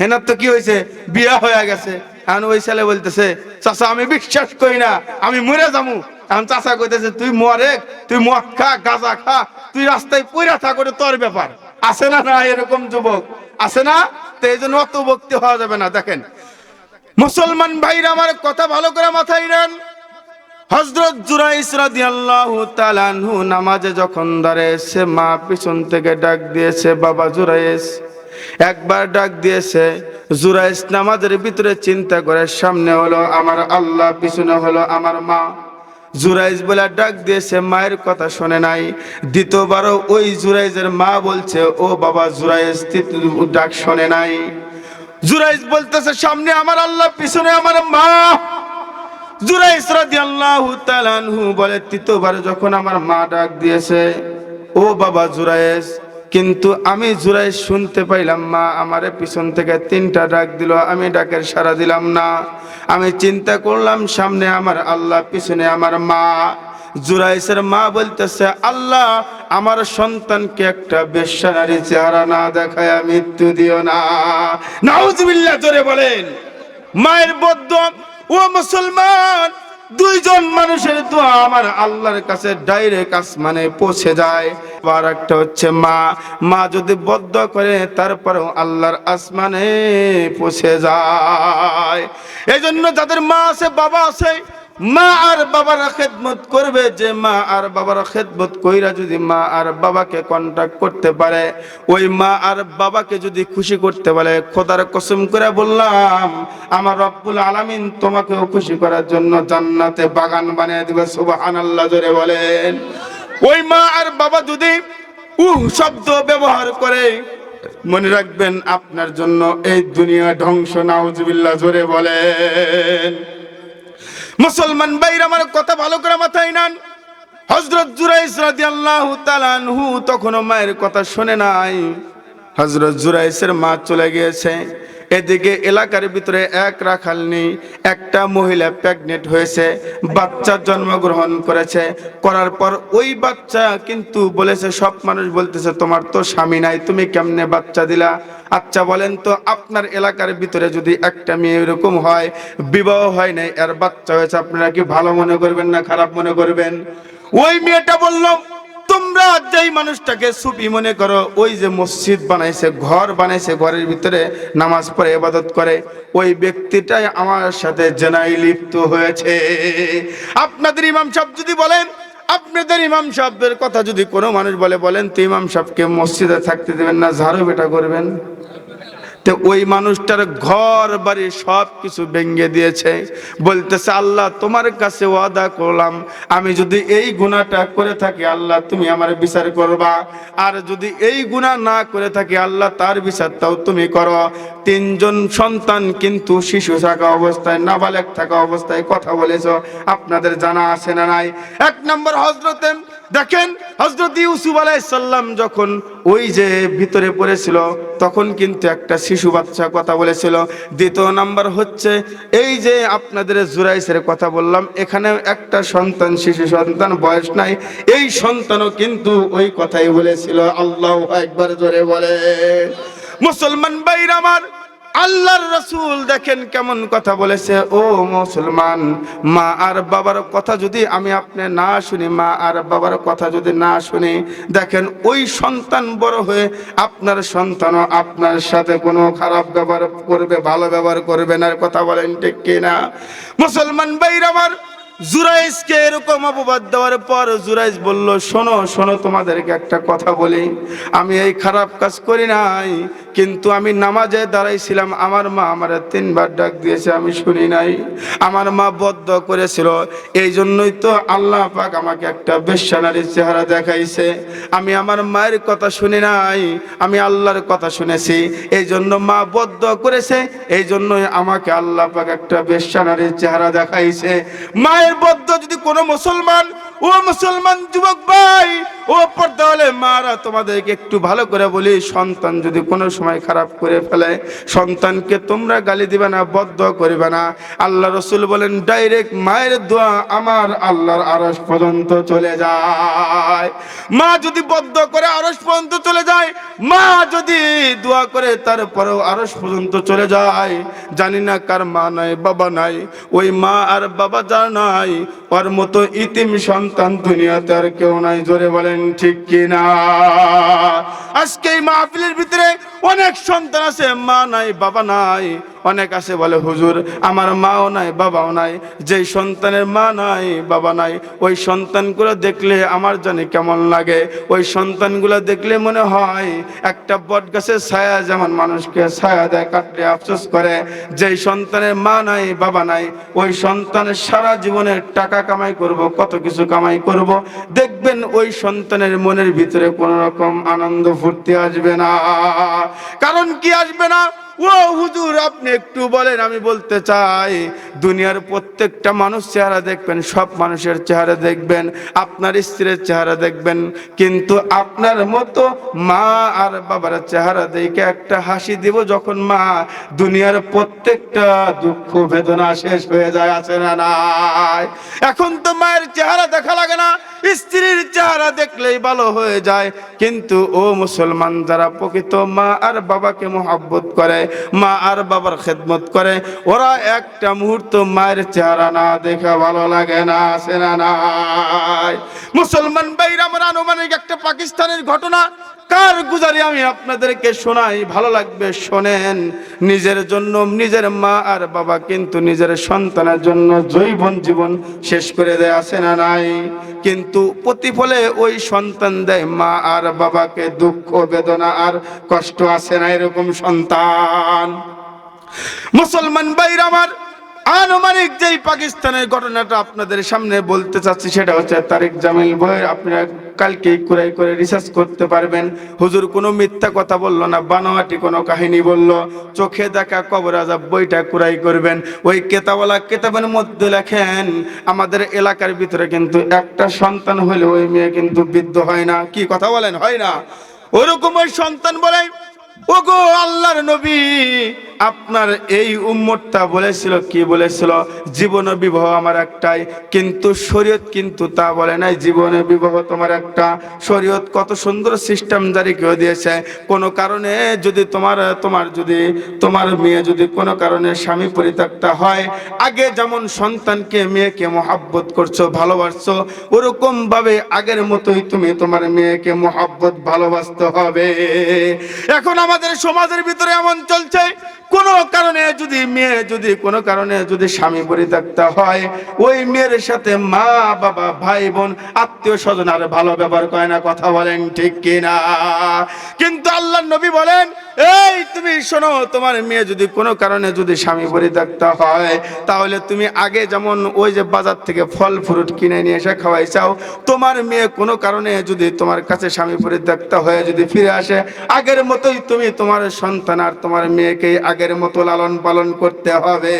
হেনার তো কি হয়েছে? বিয়ে হয়ে গেছে। এখন ওই ছেলে বলতেছে চাচা আমি বিশ্বাস করি না, আমি মরে যাবো। এখন চাচা কইতেছে তুই মরে, তুই মদ খা, গাঁজা খা, তুই রাস্তায় পইরা থাক, ওটা তোর ব্যাপার। আছে না না এরকম যুবক? আছে না? তো এই জন্য অত ভক্তি হওয়া যাবে না। দেখেন মুসলমান ভাইরা আমার কথা ভালো করে মাথায় নেন। হযরত জুরাইস রাদিয়াল্লাহু তাআলা আনহু নামাজে যখন দাঁড়িয়েছে, মা পিছন থেকে ডাক দিয়েছে বাবা জুরাইস। একবার ডাক দিয়েছে, জুরাইস নামাজের ভিতরে চিন্তা করে সামনে হলো আমার আল্লাহ, পিছনে হলো আমার মা। জুরাইস বলে ডাক দিয়েছে, মায়ের কথা শোনে নাই। দ্বিতীয়বারও ওই জুরাইসের মা বলছে ও বাবা জুরাইস, ডাক শোনে নাই। জুরাইস বলতেছে সামনে আমার আল্লাহ, পিছনে আমার মা। জুরাইস রাদিয়াল্লাহু তাআলা আনহু বলে তৃতীয়বার যখন আমার মা ডাক দিয়েছে ও বাবা জুরাইস, কিন্তু আমি জুরাইস শুনতে পাইলাম মা আমারে পিছন থেকে তিনটা ডাক দিল, আমি ডাকের সাড়া দিলাম না। আমি চিন্তা করলাম সামনে আমার আল্লাহ, পিছনে আমার মা। জুরাইসের মা বলতেছে আল্লাহ আমার সন্তানকে একটা বেশ্যা নারী চেহারা না দেখায় মৃত্যু দিও না। নাউজুবিল্লাহ, জোরে বলেন। মায়ের বদদোয়া। ও মুসলমান, দুইজন মানুষের দোয়া আমার আল্লাহর কাছে ডাইরেক্ট আসমানে পৌঁছে যায়। আর একটা হচ্ছে মা, মা যদি বদদোয়া করে তারপরেও আল্লাহর আসমানে পৌঁছে যায়। এই জন্য যাদের মা আছে বাবা আছে, মা আর বাবার খেদমত করবে। যে মা আর বাবার খেদমত কইরা যদি মা আর বাবাকে কন্টাক্ট করতে পারে, ওই মা আর বাবাকে যদি খুশি করতে পারে, খোদার কসম করে বললাম আমার রব্বুল আলামিন তোমাকেও খুশি করার জন্য জান্নাতে বাগান বানিয়ে দিবে। সুবহানাল্লাহ, জোরে বলেন। ওই মা আর বাবা যদি শব্দ ব্যবহার করে, মনে রাখবেন আপনার জন্য এই দুনিয়া ধ্বংস। নাউজুবিল্লাহ, জোরে বলেন। মুসলমান ভাইরা আমার কথা ভালো করে মাথায় নেন। হযরত জুরাইস রাদিয়াল্লাহু তাআলা আনহু তখনও মায়ের কথা শুনে নাই। হযরত জুরাইসের মা চলে গিয়েছে। এদিকে এলাকার ভিতরে এক রাখাল নেই, একটা মহিলা প্রেগনেন্ট হয়েছে, বাচ্চা জন্মগ্রহণ করেছে। করার পর ওই বাচ্চা কিন্তু বলেছে, সব মানুষ বলতেছে তোমার তো স্বামী নাই, তুমি কেমনে বাচ্চা দিলা? আচ্ছা বলেন তো, আপনার এলাকার ভিতরে যদি একটা মেয়ে এরকম হয়, বিবাহ হয় নাই, এর বাচ্চা হয়েছে, আপনারা কি ভালো মনে করবেন না খারাপ মনে করবেন? ওই মেয়েটা বলল তোমরা যেই মানুষটাকে সুফি মনে করো, ওই যে মসজিদ বানাইছে, ঘর বানাইছে, ঘরের ভিতরে নামাজ পড়ে ইবাদত করে, ওই ব্যক্তিটাই আমার সাথে জেনায় লিপ্ত হয়েছে। আপনাদের ইমাম সাহেব যদি বলেন, আপনাদের ইমাম সাহেবের কথা যদি কোনো মানুষ বলেন তো ইমাম সাহেবকে মসজিদে থাকতে দেবেন না, ঝাড়ু বেটা করবেন? তো ওই মানুষটার ঘর বাড়ি সব কিছু ভেঙে দিয়েছে। বলতেছে আল্লাহ তোমার কাছে ওয়াদা করলাম, আমি যদি এই গুনাহটা করে থাকি আল্লাহ তুমি আমার বিচার করবা, আর যদি এই গুনাহ না করে থাকি আল্লাহ তার বিচারটাও তুমি করো। তিনজন সন্তান কিন্তু শিশু থাকা অবস্থায়, নাবালেগ থাকা অবস্থায় কথা বলেছ, আপনাদের জানা আছে না নাই? এক নম্বর হযরতে দেখেন হযরত ইউসুফ আলাইহিস সালাম যখন ওই যে ভিতরে পড়েছিল তখন কিন্তু একটা শিশু বাচ্চা কথা বলেছিল। দ্বিতীয় নাম্বার হচ্ছে এই যে আপনাদের জুরাইসের কথা বললাম, এখানে একটা সন্তান, শিশু সন্তান, বয়স নাই, এই সন্তানও কিন্তু ওই কথাই বলেছিল। আল্লাহু আকবার, জোরে বলে। মুসলমান ভাইরা আমার, আল্লাহর রাসূল দেখেন কেমন কথা বলেছে। ও মুসলমান, মা আর বাবার কথা যদি আমি আপনি না শুনি, মা আর বাবার কথা যদি না শুনি, দেখেন ওই সন্তান বড় হয়ে আপনার সন্তানও আপনার সাথে কোনো খারাপ ব্যবহার করবে, ভালো ব্যবহার করবে না। কথা বলেন ঠিক কিনা? মুসলমান ভাইরা আমার, জুরাইসকে এরকম অপবাদ দেওয়ার পর জুরাইস বলল শোনো শোনো, তোমাদেরকে একটা কথা বলি, আমি এই খারাপ কাজ করি নাই, কিন্তু আমি নামাজে দাঁড়াইছিলাম, আমার মা আমার 3 বার ডাক দিয়েছে, আমি শুনি নাই। আমার মা বদ্ধ করেছিল, এই জন্যই তো আল্লাহ পাক আমাকে একটা বেশ্যা নারীর চেহারা দেখাইছে। আমি আমার মায়ের কথা শুনি নাই, আমি আল্লাহর কথা শুনেছি, এই জন্য মা বদ্ধ করেছে, এই জন্যই আমাকে আল্লাহ পাক একটা বেশ্যা নারীর চেহারা দেখাইছে। মায়ের বদ্ধ যদি কোনো মুসলমান, ও মুসলমান যুবক ভাই, ও পর্দা হলে মারা, তোমাদেরকে একটু ভালো করে বলি, সন্তান যদি কোনো সময় খারাপ করে ফেলে, সন্তানকে তোমরা গালি দিবে না, বদ্ধ করবে না। আল্লাহ রসুল বলেন ডাইরেক্ট মায়ের দোয়া আমার আল্লাহর আরশ পর্যন্ত চলে যায়। মা যদি বদ্ধ করে আরশ পর্যন্ত চলে যায়, মা যদি দোয়া করে তারপরেও আরশ পর্যন্ত চলে যায়। জানি না কার মা নাই বাবা নাই, ওই মা আর বাবা যার নাই, ওর মতো ইতিম সন্তান দুনিয়াতে আর কেউ নাই। জোরে বলেন ঠিক কিনা? আজকে এই মাহফিলের ভিতরে অনেক সন্তান আছে, মা নাই বাবা নাই। অনেক আছে বলে হুজুর আমার মাও নাই বাবাও নাই। যেই সন্তানের মা নাই বাবা নাই, ওই সন্তানগুলো দেখলে আমার জানি কেমন লাগে। ওই সন্তানগুলো দেখলে মনে হয় একটা বট গাছের ছায়া যেমন মানুষকে ছায়া দেয়, কাটলে আফসোস করে। যেই সন্তানের মা নাই বাবা নাই, ওই সন্তানের সারা জীবনের টাকা কামাই করব, কত কিছু কামাই করব, দেখবেন ওই সন্তানের মনের ভিতরে কোনো রকম আনন্দ ফুর্তি আসবে না। কারণ কি আসবে না? ও হুজুর আপনি একটু বলেন। আমি বলতে চাই, দুনিয়ার প্রত্যেকটা মানুষ চেহারা দেখবেন, সব মানুষের চেহারা দেখবেন, আপনার স্ত্রীর চেহারা দেখবেন, কিন্তু আপনার মতো মা আর বাবার চেহারা দেখে একটা হাসি দিব যখন মা, দুনিয়ার প্রত্যেকটা দুঃখ বেদনা শেষ হয়ে যায়, আছে না নাই? এখন তো মায়ের চেহারা দেখা লাগে না, স্ত্রীর চেহারা দেখলেই ভালো হয়ে যায়। কিন্তু ও মুসলমান যারা প্রকৃত মা আর বাবাকে মহব্বত করে, মা আর বাবার খেদমত করে, ওরা একটা মুহূর্ত মায়ের চেহারা না দেখা ভালো লাগে না, আছে না নাই? মুসলমান ভাইরা আমার আনুমানিক একটা পাকিস্তানের ঘটনা কার গুজারি আমি আপনাদেরকে শোনাই, ভালো লাগবে শোনেন। নিজের জন্য নিজের মা আর বাবা কিন্তু নিজের সন্তানের জন্য জীবন শেষ করে দেয়, আছে না নাই? কিন্তু প্রতিফলে ওই সন্তান দেয় মা আর বাবাকে দুঃখ বেদনা আর কষ্ট, আছে না এরকম সন্তান? মুসলমান ভাইরা আমার, আনুমানিক যেই পাকিস্তানের ঘটনাটা আপনাদের সামনে বলতে চাচ্ছি সেটা হচ্ছে তারিক জামিল বই। আপনারা কালকে কুরাই করে রিসার্চ করতে পারবেন। হুজুর কোনো মিথ্যা কথা বললো না, বানোয়াটি কোনো কাহিনী বললো। চোখে দেখা কবর আযাব বইটা কুরাই করবেন। ওই কেতাবওয়ালা কেতাবের মধ্যে লেখেন, আমাদের এলাকার ভিতরে কিন্তু একটা সন্তান হলে ওই মেয়ে কিন্তু বৃদ্ধ হয় না। কি কথা বলেন? হয় না? ওরকম ওই সন্তান বলে, ওগো আল্লাহর নবী, আপনার এই উম্মতটা বলেছিল, কি বলেছিল? জীবন বিবাহ আমার একটাই, কিন্তু শরীয়ত কিন্তু তা বলে নাই জীবনে বিবাহ তোমার একটা। শরীয়ত কত সুন্দর সিস্টেম জারি করে দিয়েছে। কোনো কারণে যদি তোমার মেয়ে যদি কোনো কারণে স্বামী পরিত্যক্ত হয়, আগে যেমন সন্তানকে মেয়েকে মহব্বত করছো, ভালোবাসছো, ওরকম ভাবে আগের মতোই তুমি তোমার মেয়েকে মহব্বত ভালোবাসতে হবে। এখন আমাদের সমাজের ভিতরে এমন চলছে, কোনো কারণে যদি মেয়ে যদি কোনো কারণে যদি স্বামী পরিত্যক্ত হয়, ওই মেয়ের সাথে মা বাবা ভাই বোন আত্মীয় স্বজন আর ভালো ব্যবহার করে না। কথা বলেন ঠিক কিনা? কিন্তু আল্লাহর নবী বলেন, এই তুমি শোনো, তোমার মেয়ে যদি কোনো কারণে যদি স্বামী পরিত্যক্ত হয়, তাহলে তুমি আগে যেমন ওই যে বাজার থেকে ফল ফ্রুট কিনে নিয়ে এসে খাওয়াই চাও, তোমার মেয়ে কোনো কারণে যদি তোমার কাছে স্বামী পরিত্যক্ত হয়ে যদি ফিরে আসে, আগের মতোই তুমি তোমার সন্তান আর তোমার মেয়েকে আগের মতো লালন পালন করতে হবে।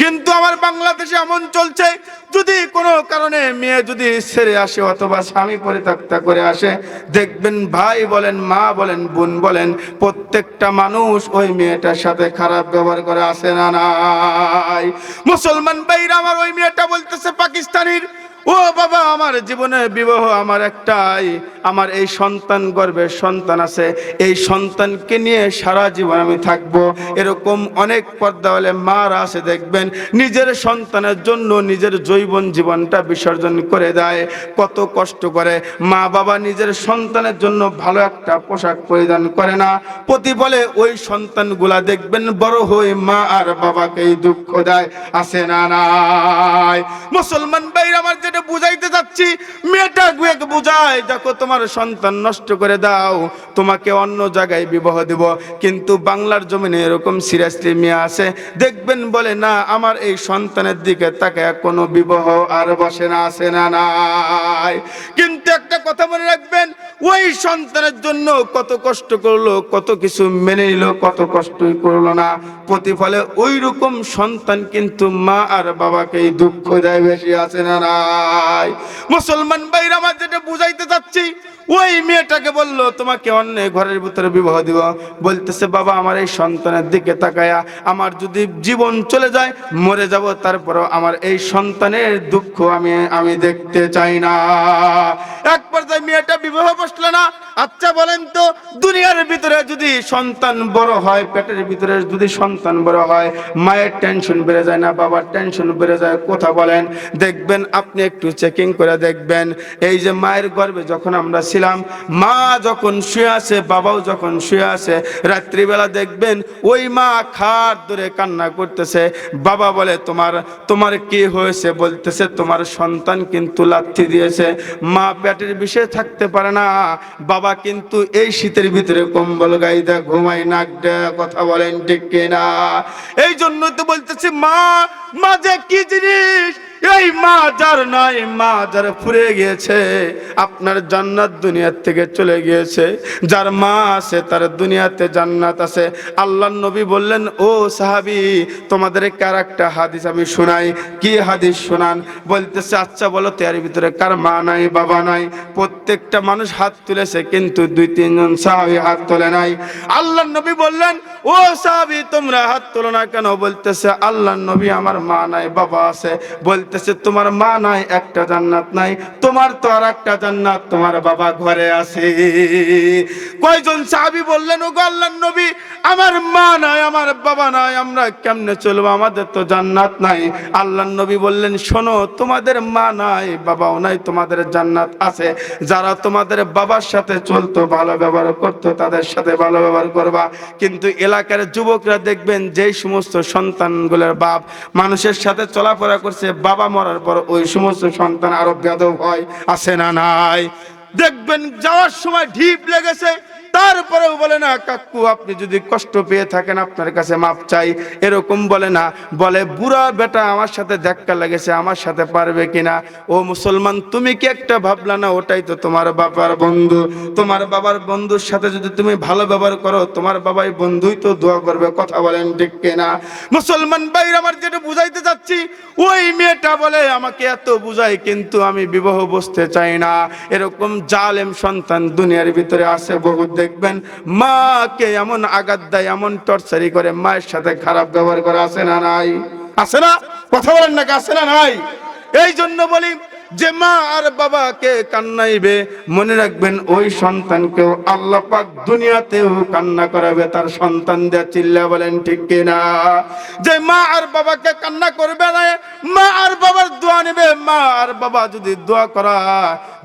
কিন্তু আমার বাংলাদেশে এমন চলছে, যদি কোনো কারণে মেয়ে যদি ছেড়ে আসে অথবা স্বামী পরিত্যক্ত করে আসে, দেখবেন ভাই বলেন, মা বলেন, বোন বলেন, প্রত্যেকটা মানুষ ওই মেয়েটার সাথে খারাপ ব্যবহার করে, আছে না নাই? মুসলমান ভাইরা আমার, ওই মেয়েটা বলতেছে পাকিস্তানির, ও বাবা আমার জীবনে বিবাহ আমার একটাই, আমার এই সন্তান গর্ভের সন্তান আছে, এই সন্তানকে নিয়ে সারা জীবন আমি থাকবো। এরকম অনেক পর্দাওয়ালা মারা আছে, দেখবেন নিজের সন্তানের জন্য নিজের জীবনটা বিসর্জন করে দেয়, কত কষ্ট করে। মা বাবা নিজের সন্তানের জন্য ভালো একটা পোশাক পরিধান করে না, প্রতিফলে ওই সন্তানগুলা দেখবেন বড় হয়ে মা আর বাবাকেই দুঃখ দেয়, আছে না নাই? মুসলমান ভাইরা আমার, যেটা যেটা বুঝাইতে চাচ্ছি, মেয়েটা গুয়েকে বুঝায়, দেখো তোমার সন্তান নষ্ট করে দাও, তোমাকে অন্য জায়গায় বিবাহ দেব। কিন্তু বাংলার জমিনে এরকম সিরিয়াসলি মেয়ে আছে, দেখবেন বলে না আমার এই সন্তানের দিকে তাকায় কোনো বিবাহ আর বসে না, আসে না নাই। কিন্তু একটা কথা মনে রাখবেন, ওই সন্তানের জন্য কত কষ্ট করলো, কত কিছু মেনে নিল, কত কষ্টই করলো না, প্রতিফলে ওই রকম সন্তান কিন্তু মা আর বাবাকেই দুঃখ দেয় বেশি, আছে না নাই? মুসলমান ভাইরা আমার যেটা বুঝাইতে চাচ্ছি, ওই মেয়েটাকে বললো তোমাকে অন্য ঘরের ভিতরে বিবাহ দিব, বলতেছে বাবা আমার এই সন্তানের দিকে তাকায়া আমার যদি জীবন চলে যায়, মরে যাব, তারপরও আমার এই সন্তানের দুঃখ আমি দেখতে চাই না। এক পর্যায়ে মেয়েটা বিবাহ বসলো না। আচ্ছা বলেন তো, দুনিয়ার ভিতরে যদি সন্তান বড় হয়, পেটের ভিতরে যদি সন্তান বড় হয়, মায়ের টেনশন বেড়ে যায় না, বাবার টেনশন বেড়ে যায়? কথা বলেন। দেখবেন আপনি একটু চেকিং করে দেখবেন, এই যে মায়ের গর্ভে যখন আমরা ছিলাম, মা যখন শুয়ে আছে, বাবাও যখন শুয়ে আছে, রাত্রিবেলা দেখবেন ওই মা খাট ধরে কান্না করতেছে। বাবা বলে তোমার কি হয়েছে? বলতেছে তোমার সন্তান কিন্তু লাথি দিয়েছে। মা পেটের বিষয়ে থাকতে পারে না, বাবা কিন্তু এই শীতের ভিতরে কম্বল গায়ে দেয়, ঘুমাই নাক দেয়। কথা বলেন ঠিক কিনা? এই জন্য তো বলতেছি মা যে কি জিনিস, এই মা যার নাই, মা যার ফুরে গিয়েছে, আপনার জান্নাত দুনিয়ার থেকে চলে গিয়েছে। যার মা আছে তার দুনিয়াতে জান্নাত আছে। আল্লাহর নবী বললেন, ও সাহাবী তোমাদেরকে আর একটা হাদিস আমি শোনাই। কি হাদিস শোনান? বলতেছে আচ্ছা বলো তো, এর ভিতরে কার মা নাই, বাবা নাই? প্রত্যেকটা মানুষ হাত তুলেছে, কিন্তু 2-3 জন সাহাবী হাত তোলে নাই। আল্লাহর নবী বললেন, ও সাহাবী তোমরা হাত তোলো না কেন? বলতেছে আল্লাহর নবী আমার মা নাই, বাবা আছে। বলতেছে তোমার মা নাই, একটা জান্নাত নাই, তোমার তো আর একটা জান্নাত, তোমার বাবা ঘরে আছে। কয়জন সাহাবী বললেন, ও গো আল্লাহর নবী আমার মা নাই, আমার বাবা নাই, আমরা কেমনে চলবো, আমাদের তো জান্নাত নাই। আল্লাহর নবী বললেন, শোনো, তোমাদের মা নাই, বাবাও নাই, তোমাদের জান্নাত আছে। যারা তোমাদের বাবার সাথে চলতো, ভালো ব্যবহার করতো, তাদের সাথে ভালো ব্যবহার করবা। কিন্তু এলাকার যুবকরা দেখবেন যেই সমস্ত সন্তানগুলোর বাপ মানুষের সাথে চলাফেরা করছে, বাবা মরার পর ওই সমস্ত সন্তান আরো বেয়াদব হয়, আছে না নাই? দেখবেন যাওয়ার সময় ঢিপ লেগেছে, তারপরেও বলে না কাকু আপনি যদি কষ্ট পেয়ে থাকেন আপনার কাছে মাপ চাই, এরকম বলে না। বলে বুড়া বেটা আমার সাথে ধাক্কা লেগেছে, আমার সাথে পারবে কিনা? ও মুসলমান, তুমি কি একটা ভাবলা না ওটাই তো তোমার বাবার বন্ধু? তোমার বাবার বন্ধুর সাথে যদি তুমি ভালো ব্যবহার করো, তোমার বাবাই বন্ধুই তো দোয়া করবে। কথা বলেন ঠিক কিনা? মুসলমান ভাইরা আমার যেটা বুঝাইতে যাচ্ছি, ওই মেয়েটা বলে আমাকে এত বুঝাই কিন্তু আমি বিবাহ বসতে চাই না। এরকম জালেম সন্তান দুনিয়ার ভিতরে আছে বহু। দেখবেন মাকে এমন আঘাত দেয়, এমন টর্চারি করে, মায়ের সাথে খারাপ ব্যবহার করে, আছে না নাই? আছে না? কথা বলেন নাকি আছে না নাই? এই জন্য বলি যে মা আর বাবাকে কান্নাইবে, মনে রাখবেন ওই সন্তানকেও আল্লাহ পাক দুনিয়াতেও কান্না করাবে তার সন্তান দিয়ে। চিল্লা বলেন ঠিক কিনা? যে মা আর বাবাকে কান্না করবে না, মা আর বাবার দোয়া নেবে। মা আর বাবা যদি দোয়া করা,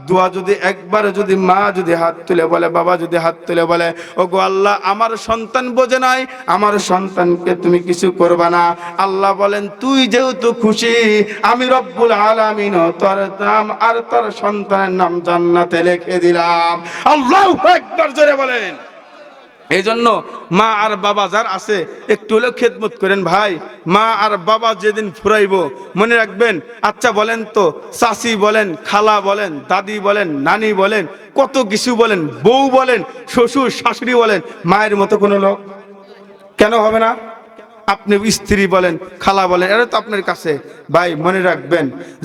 দোয়া যদি একবার যদি মা যদি হাত তুলে বলে, বাবা যদি হাত তুলে বলে, ওগো আল্লাহ আমার সন্তান বোঝে নাই, আমার সন্তানকে তুমি কিছু করবা না, আল্লাহ বলেন তুই যেহেতু খুশি, আমি রব্বুল আলামিন তোর নাম আর তোর সন্তানের নাম জান্নাতে লিখে দিলাম। আল্লাহু আকবার জোরে বলেন। এই জন্য মা আর বাবা যার আছে একটু হলেও খেদমত করেন ভাই। মা আর বাবা যেদিন ফুরাইব মনে রাখবেন। আচ্ছা বলেন তো, চাচি বলেন, খালা বলেন, দাদি বলেন, নানি বলেন, কত কিছু বলেন, বউ বলেন, শ্বশুর শাশুড়ি বলেন, মায়ের মতো কোনো লোক কেন হবে না? আপনি স্ত্রী বলেন, খালা বলেন, এরা তো আপনার কাছে। ভাই মনে রাখবেন,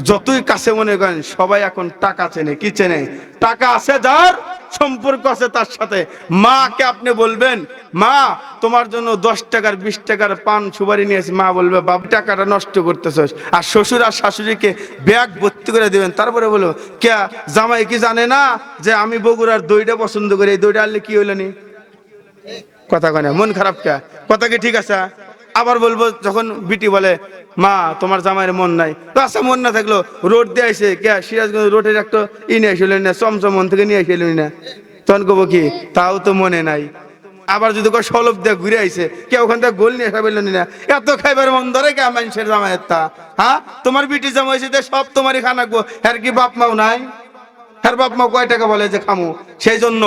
যতই কাছে মনে করেন, সবাই এখন টাকা চেনে। কি চেনে? টাকা আছে যার, সম্পর্ক আছে তার সাথে। মাকে আপনি বলবেন, মা তোমার জন্য 10 টাকার 20 টাকার পান সুপারি নিয়েছি, মা বলবে বাবা টাকাটা নষ্ট করতেছস। আর শ্বশুর আর শাশুড়িকে ব্যাগ ভর্তি করে দিবেন, তারপরে বলো কে জামাই কি জানে না যে আমি বগুড়ার দইটা পছন্দ করি, এই দইটা আনলে কি হইল নি? কথা কয় না, মন খারাপ কে? কথা কি ঠিক আছে? আবার বলবো যখন বিটি বলে, মা তোমার জামাইয়ের মন নাই, তো আচ্ছা মন না থাকলো রোড দিয়ে আসে কে সিরাজগঞ্জ রোডের একটা নিয়ে আসলেন না, চমচম মন থেকে নিয়ে আসলেন না, তখন কব কি তাও তো মনে নাই। আবার যদি কেউ সলভ দিয়ে ঘুরে আইছে কেউ ওখান থেকে গোল নিয়ে খাইল না, এত খাইবার মন ধরে কে মানুষের জামাইয়ের তা? হ্যাঁ, তোমার বিটি জামাই হয়েছে সব তোমারই খানাকবো, হ্যার কি বাপ মাও নাই? হ্যার বাপ মা কয় টাকা বলে যে খামু? সেই জন্য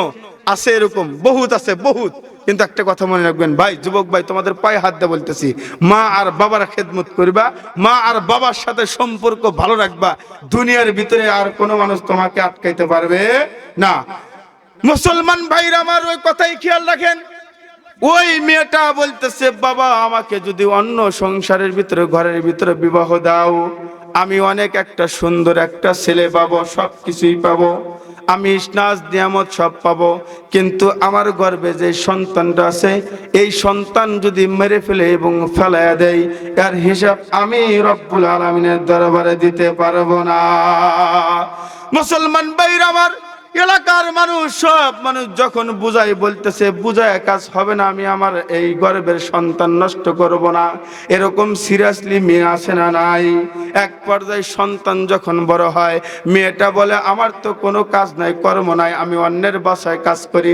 আছে এরকম বহুত আছে বহুত। কিন্তু একটা কথা মনে রাখবেন ভাই, যুবক ভাই, তোমাদের পায়ে হাত দিয়ে বলতেছি, মা আর বাবার খেদমত করবা, মা আর বাবার সাথে সম্পর্ক ভালো রাখবা। দুনিয়ার ভিতরে আর কোনো মানুষ তোমাকে আটকাইতে পারবে না। মুসলমান ভাইরা আমার, ওই কথাই খেয়াল রাখেন। ওই মেয়েটা বলতেছে, বাবা আমাকে যদি অন্য সংসারের ভিতরে, ঘরের ভিতরে বিবাহ দাও, আমি অনেক একটা সুন্দর একটা ছেলে পাবো, সব কিছুই পাবো, আমি নাজ নিয়ামত সব পাবো, কিন্তু আমার গর্ভে যে সন্তানটা আছে, এই সন্তান যদি মেরে ফেলে এবং ফেলাইয়া দেয়, এর হিসাব আমি রব্বুল আলামিনের দরবারে দিতে পারবো না। মুসলমান ভাইরা আমার, এলাকার মানুষ, সব মানুষ যখন বুঝাই, বলতেছে বুঝায় কাজ হবে না, আমি আমার এই গর্ভের সন্তান নষ্ট করব না। এরকম সিরিয়াসলি মেয়ে আসে না নাই? এক পর্যায়ে সন্তান যখন বড় হয়, মেয়েটা বলে আমার তো কোনো কাজ নাই, কর্ম নাই, আমি অন্যের বাসায় কাজ করি,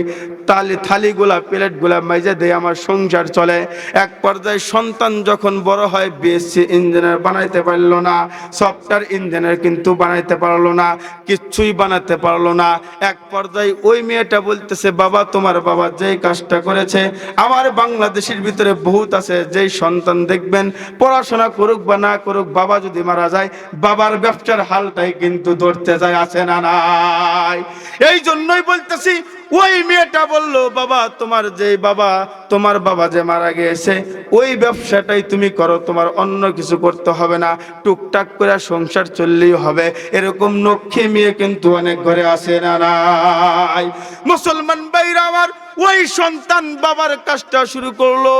থালিগুলা প্লেটগুলা মেজে দিয়ে আমার সংসার চলে। এক পর্যায়ে সন্তান যখন বড় হয়, বিএসসি ইঞ্জিনিয়ার বানাইতে পারলো না, সফটওয়্যার ইঞ্জিনিয়ার কিন্তু বানাইতে পারলো না, কিচ্ছুই বানাতে পারলো না। এক পর্যায়ে ওই মেয়েটা বলতেছে, বাবা তোমার বাবা যেই কাজটা করেছে, আমার বাংলাদেশের ভিতরে বহুত আছে, যেই সন্তান দেখবেন পড়াশোনা করুক বা না করুক, বাবা যদি মারা যায়, বাবার ব্যবসার হালটাই কিন্তু ধরতে যায়, আছে না নাই? এই জন্যই বলতেছি, ওই মেয়েটা বলল, বাবা তোমার বাবা যে মারা গিয়েছে, ওই ব্যবসাটাই তুমি করো, তোমার অন্য কিছু করতে হবে না, টুকটাক করে সংসার চললেই হবে। এরকম লক্ষ্মী মেয়ে কিন্তু অনেক ঘরে আসে না নাই? মুসলমান ভাইরা আমার, ওই সন্তান বাবার কাজটা শুরু করলো,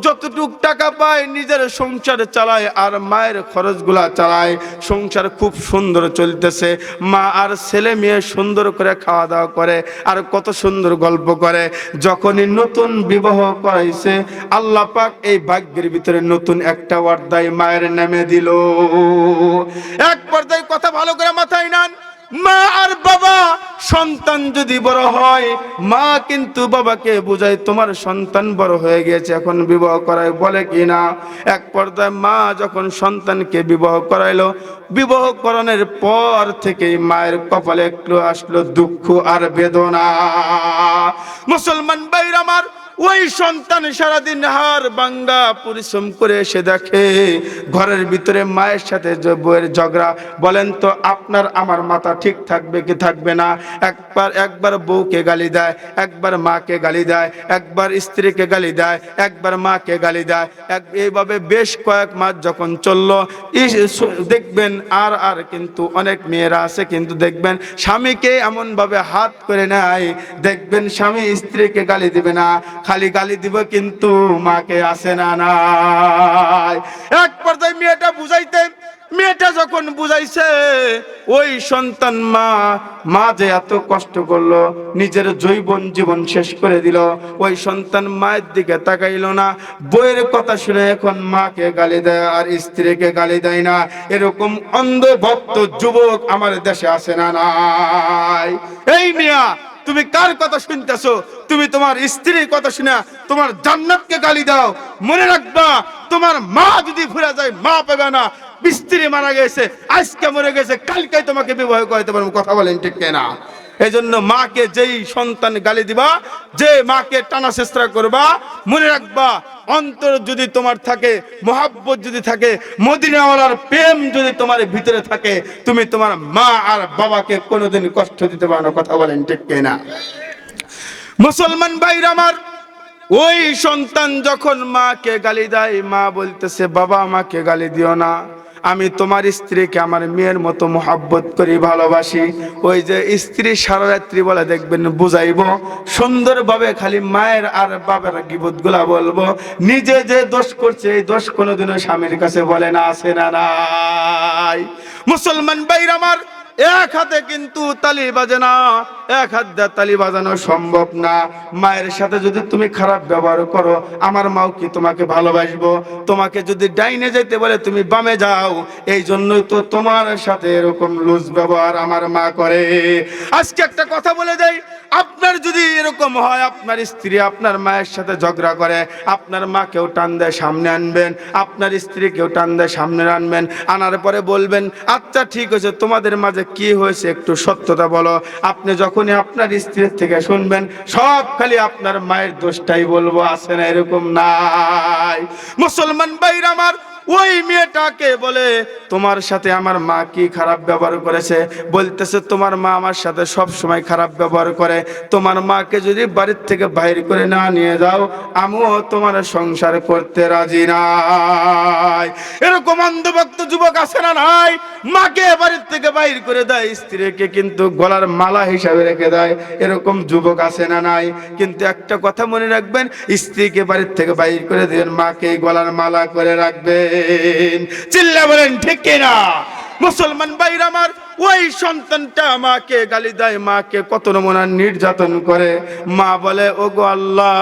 যতটুক টাকা পায় নিজের সংসার চালায় আর মায়ের খরচগুলা চালায়, সংসার খুব সুন্দর চলতেছে, মা আর ছেলে মেয়ে সুন্দর করে খাওয়া দাওয়া করে আর কত সুন্দর গল্প করে। যখনই নতুন বিবাহ করাইছে, আল্লাহ পাক এই ভাগ্যের ভিতরে নতুন একটা অধ্যায় মায়ের নামে দিল। এক পর্যায়ে কথা ভালো করে মাথায় নেন, মা আর বাবা, সন্তান যদি বড় হয়, মা কিন্তু বাবাকে বুঝায় তোমার সন্তান বড় হয়ে গেছে, এখন বিবাহ করায়, বলে কি না? এক পর্যায়ে মা যখন সন্তানকে বিবাহ করাইলো, বিবাহ করানোর পর থেকেই মায়ের কপালে একটু আসলো দুঃখ আর বেদনা। মুসলমান ভাইরা আমার, ওই সন্তান সারাদিন হাড় ভাঙা পরিশ্রম করে এসে দেখে ঘরের ভিতরে মায়ের সাথে বউয়ের ঝগড়া। বলেন তো আপনার আমার মাথা ঠিক থাকবে কি থাকবে না? একবার বউকে গালি দেয়, একবার মাকে গালি দেয়, একবার স্ত্রীকে গালি দেয়, একবার মাকে গালি দেয়। এইভাবে বেশ কয়েক মাস যখন চললো, দেখবেন আর কিন্তু অনেক মেয়েরা আছে, কিন্তু দেখবেন স্বামীকে এমন ভাবে হাত করে নেয়, দেখবেন স্বামী স্ত্রীকে গালি দিবে না, খালি গালি দিব, কিন্তু মাকে আসে না নাই। এক পর্যায়ে মেয়েটা যখন বুঝাইছে, ওই সন্তান মা যে এত কষ্ট করলো, নিজের জীবন শেষ করে দিল, ওই সন্তান মায়ের দিকে তাকাইলো না, বইয়ের কথা শুনে এখন মাকে গালি দেয় আর স্ত্রীকে গালি দেয় না। এরকম অন্ধভক্ত যুবক আমার দেশে আসে না নাই? এই মিয়া, তুমি কার কথা শুনতেছো? তুমি তোমার স্ত্রীর কথা শুনে তোমার জান্নাতকে গালি দাও। মনে রাখবা, তোমার মা যদি ভুলে যায়, মা পাবে না। স্ত্রী মারা গেছে, আজকে মরে গেছে, কালকে তোমাকে বিবাহ করতে পারবো। কথা বলেন ঠিক কিনা? এই জন্য মাকে যেই সন্তান গালি দিবা, যে মাকে টানা চেষ্টা করবা, মনে রাখবা, অন্তর যদি তোমার থাকে, মহাব্বত যদি থাকে, মদিনাওয়ালার প্রেম যদি তোমার ভিতরে থাকে, তুমি তোমার মা আর বাবাকে কোনোদিন কষ্ট দিতে পারো না। কথা বলেন ঠিক কিনা? মুসলমান ভাইরা আমার, ওই সন্তান যখন মাকে গালি দেয়, মা বলতেছে, বাবা আমাকে গালি দিও না, আমি তোমার স্ত্রীকে আমার মেয়ের মতো মহাব্বত করি, ভালোবাসি। ওই যে স্ত্রী সারা রাত্রি বলে দেখবেন বুঝাইবো সুন্দরভাবে, খালি মায়ের আর বাবার গীবত গুলা বলবো, নিজে যে দোষ করছে এই দোষ কোনোদিনও স্বামীর কাছে বলে না, আসে না নাই? মুসলমান ভাইরা আমার, এক হাতে কিন্তু তালি বাজে না, এক হাত দিয়ে তালি বাজানো সম্ভব না। মায়ের সাথে যদি তুমি খারাপ ব্যবহার করো, আমার মাও কি তোমাকে ভালোবাসবো? তোমাকে যদি ডাইনে যেতে বলে তুমি বামে যাও। এই জন্যই তো তোমার সাথে এরকম লুজ ব্যবহার আমার মা করে। আজকে একটা কথা বলে দেই, আপনার যদি এরকম হয়, আপনার স্ত্রী আপনার মায়ের সাথে ঝগড়া করে, আপনার মাকেও টান দেয় সামনে আনবেন, আপনার স্ত্রীকেও টান দেয় সামনে আনবেন, আনার পরে বলবেন আচ্ছা ঠিক আছে তোমাদের মাঝে কি হয়েছে একটু সত্যতা বলো। আপনি যখনই আপনার স্ত্রীর থেকে শুনবেন সব খালি আপনার মায়ের দোষটাই বলবো, আছে না এরকম? নাই। মুসলমান ভাইরা আমার, ওই মেয়েটাকে বলে তোমার সাথে আমার মা কি খারাপ ব্যবহার করেছে? বলতেছে তোমার মা আমার সাথে সব সময় খারাপ ব্যবহার করে, তোমার মাকে যদি বাড়ির থেকে বাইরে করে না নিয়ে যাও আমিও তোমার সংসার করতে রাজি নাই। এরকম অন্ধভক্ত যুবক আছে না নাই? মাকে বাড়ির থেকে বাইরে করে দেয়, স্ত্রীকে কিন্তু গলার মালা হিসাবে রেখে দেয়, এরকম যুবক আছে না নাই? কিন্তু একটা কথা মনে রাখবেন, স্ত্রীকে বাড়ির থেকে বাইরে করে দিবেন, মাকে গলার মালা করে রাখবেন। চিল্লা বলেন ঠিক কিনা? মুসলমান ভাইরা আমার, ওই সন্তানটা মাকে গালি দেয়, মাকে কত নমুনা নির্যাতন করে। মা বলে ওগো আল্লাহ,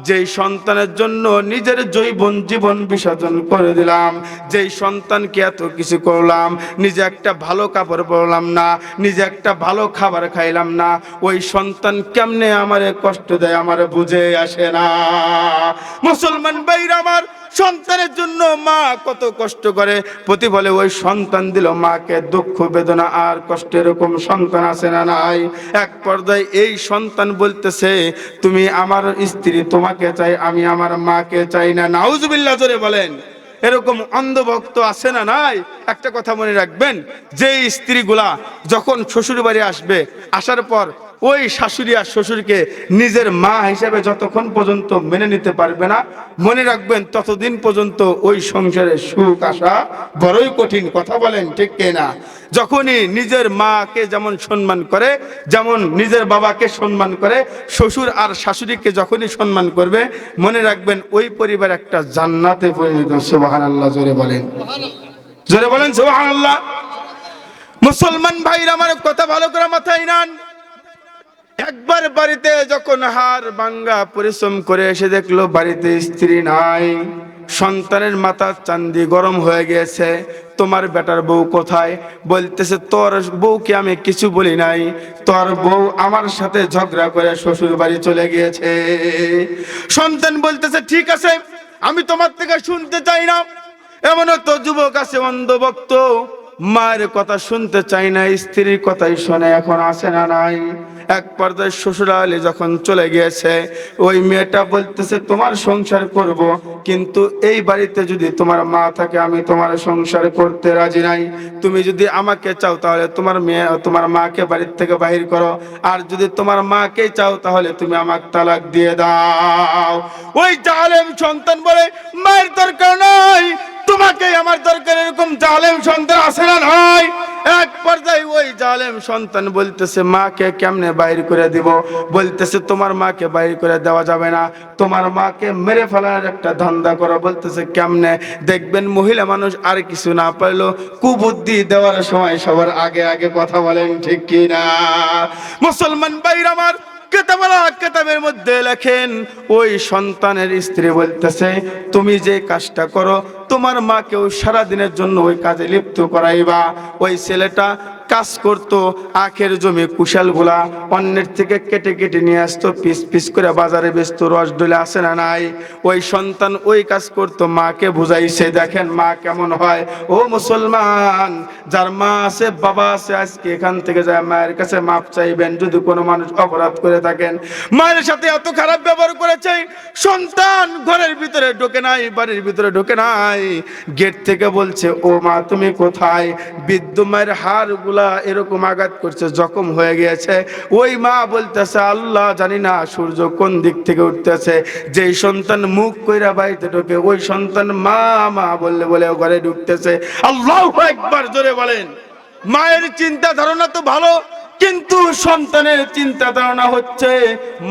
যেই সন্তানের জন্য নিজের জীবন বিসর্জন করে দিলাম, যেই সন্তানকে এত কিছু করলাম, নিজে একটা ভালো কাপড় পরলাম না, নিজে একটা ভালো খাবার খাইলাম না, ওই সন্তান কেমনে আমারে কষ্ট দেয় আমারে বুঝে আসে না। মুসলমান ভাইরা আমার, সন্তানের জন্য মা কত কষ্ট করে, প্রতিফলে ওই সন্তান দিল মাকে দুঃখ বেদনা আর কষ্ট। এরকম সন্তান আছে না নাই? এক পর্যায়ে এই সন্তান বলতেছে তুমি আমার স্ত্রী, তোমাকে চাই, আমি আমার মাকে চাই না। নাউজুবিল্লাহ জোরে বলেন। এরকম অন্ধভক্ত আছে না নাই? একটা কথা মনে রাখবেন, যে স্ত্রীগুলা যখন শ্বশুর বাড়ি আসবে, আসার পর ওই শাশুড়ি আর শ্বশুরকে নিজের মা হিসেবে যতক্ষণ পর্যন্ত মেনে নিতে পারবে না, মনে রাখবেন ততদিন পর্যন্ত ওই সংসারে সুখ আসা বড়ই কঠিন। কথা বলেন ঠিক কিনা? যখনই নিজের মাকে যেমন সম্মান করে, যেমন নিজের বাবাকে সম্মান করে, শ্বশুর আর শাশুড়িকে যখনই সম্মান করবে, মনে রাখবেন ওই পরিবার একটা জান্নাতে পরিণত। সুবহানাল্লাহ জোরে বলেন, জোরে বলেন সুবহানাল্লাহ। মুসলমান ভাইরা আমার, কথা ভালো করে মাথায় নেন। একবার বাড়িতে যখন হাড় ভাঙ্গা পরিশ্রম করে এসে দেখলো বাড়িতে স্ত্রী নাই, সন্তানের মাথার চান্দি গরম হয়ে গেছে। তোমার বেটার বউ কোথায়? বলতেছে তোর বউকে আমি কিছু বলি নাই, তোর বউ আমার সাথে ঝগড়া করে শ্বশুর বাড়ি চলে গিয়েছে। সন্তান বলতেছে ঠিক আছে, আমি তোমার থেকে শুনতে চাই না। এমনও তো যুবক আছে অন্ধভক্ত, মায়ের কথা শুনতে চাই না, স্ত্রীর কথাই শোনে। এখন আছে না নাই? এক পর্যায়ে শ্বশুরালে যখন চলে গিয়েছে, ওই মেয়েটা বলতেছে তোমার সংসার করব, কিন্তু এই বাড়িতে যদি তোমার মা থাকে আমি তোমার সংসার করতে রাজি নাই। তুমি যদি আমাকে চাও তাহলে তোমার মাকে বাড়ির থেকে বাহির করো, আর যদি তোমার মাকে চাও তাহলে তুমি আমাকে তালাক দিয়ে দাও। ওই জালেম সন্তান বলে মায়ের দরকার নাই, তোমাকে আমার দরকার। এরকম জালেম সন্তান আছে না নাই? এক পর্যায়ে ওই জালেম সন্তান বলতেছে মাকে কেমনে বাইর করে দিব? বলতেছে তোমার মাকে বাইর করে দেওয়া যাবে না, তোমার মাকে মেরে ফেলার একটা ধান্দা করো। বলতেছে কেমনে? দেখবেন মহিলা মানুষ আর কিছু না পারলো কুবুদ্ধি দেওয়ার সময় সবার আগে আগে কথা বলেন ঠিক কি না? মুসলমান ভাইরা আমার, কেতাবের মধ্যে লেখেন ওই সন্তানের স্ত্রী বলতেছে তুমি যে কাজটা করো তোমার মাকেও সারাদিনের জন্য ওই কাজে লিপ্ত করাইবা। ওই ছেলেটা কাজ করতো, আখের জমি কুশালগুলা অন্যের থেকে কেটে কেটে নিয়ে আসতো, পিস পিস করে বাজারে বেচতো, রস ডলে আসে না নাই? ওই সন্তান ওই কাজ করতো, মাকে বুঝাইছে দেখেন মা কেমন হয়। ও মুসলমান, যার মা আছে বাবা আছে, আজকে এখান থেকে যায় মায়ের কাছে মাপ চাইবেন যদি কোনো মানুষ অপরাধ করে থাকেন। মায়ের সাথে এত খারাপ ব্যবহার করেছে, সন্তান ঘরের ভিতরে ঢোকে নাই, বাড়ির ভিতরে ঢোকে নাই, গেট থেকে বলছে ও মা তুমি কোথায়? বৃদ্ধ মায়ের হাড় গুলা এরকম আঘাত করছে, জখম হয়ে গিয়েছে। ওই মা বলতেছে আল্লাহ জানি না সূর্য কোন দিক থেকে উঠতেছে, যেই সন্তান মুখ কইরা বাড়িতে ঢোকে ওই সন্তান মা মা বললে বলে ঘরে ঢুকতেছে। আল্লাহু আকবার জোরে বলেন। মায়ের চিন্তা ধারণা তো ভালো, কিন্তু সন্তানের চিন্তা ধারণা হচ্ছে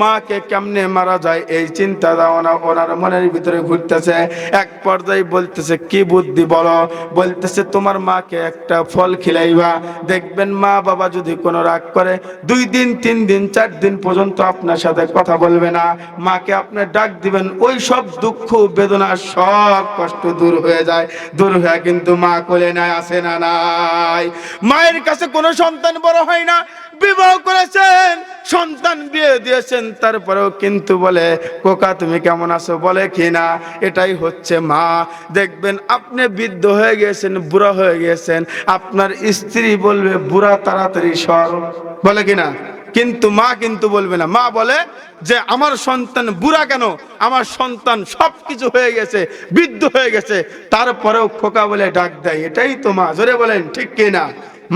মাকে কেমনে মারা যায়, এই চিন্তা ধারণা ওনার মনের ভিতরে ঘুরতেছে। এক পর্যায়ে বলতেছে কি বুদ্ধি বলো? বলতেছে তোমার মাকে একটা ফল খিলাইবা, দেখবেন মা বাবা যদি কোনো রাগ করে 2 দিন 3 দিন 4 দিন পর্যন্ত আপনার সাথে কথা বলবে না, মাকে আপনি ডাক দিবেন, ওই সব দুঃখ বেদনা সব কষ্ট দূর হয়ে যায়। দূর হয়ে কিন্তু মা কোলে নাই, আসে না নাই? মায়ের কাছে কোনো সন্তান বড় হয় না, বিবাহ করেছেন, সন্তান বিয়ে দিয়েছেন, তারপরেও কিন্তু বলে কোকা তুমি কেমন আছো বলে কিনা, এটাই হচ্ছে মা। দেখবেন আপনি বৃদ্ধ হয়ে গিয়েছেন, বুড়া হয়ে গিয়েছেন, আপনার স্ত্রী বলবে বুড়া তাড়াতাড়ি সর, বলে কিনা, কিন্তু মা কিন্তু বলবে না। মা বলে যে আমার সন্তান বুড়া কেন, আমার সন্তান সবকিছু হয়ে গেছে, বৃদ্ধ হয়ে গেছে, তারপরেও খোকা বলে ডাক দেয়, এটাই তো মা। জোরে বলেন ঠিক কিনা?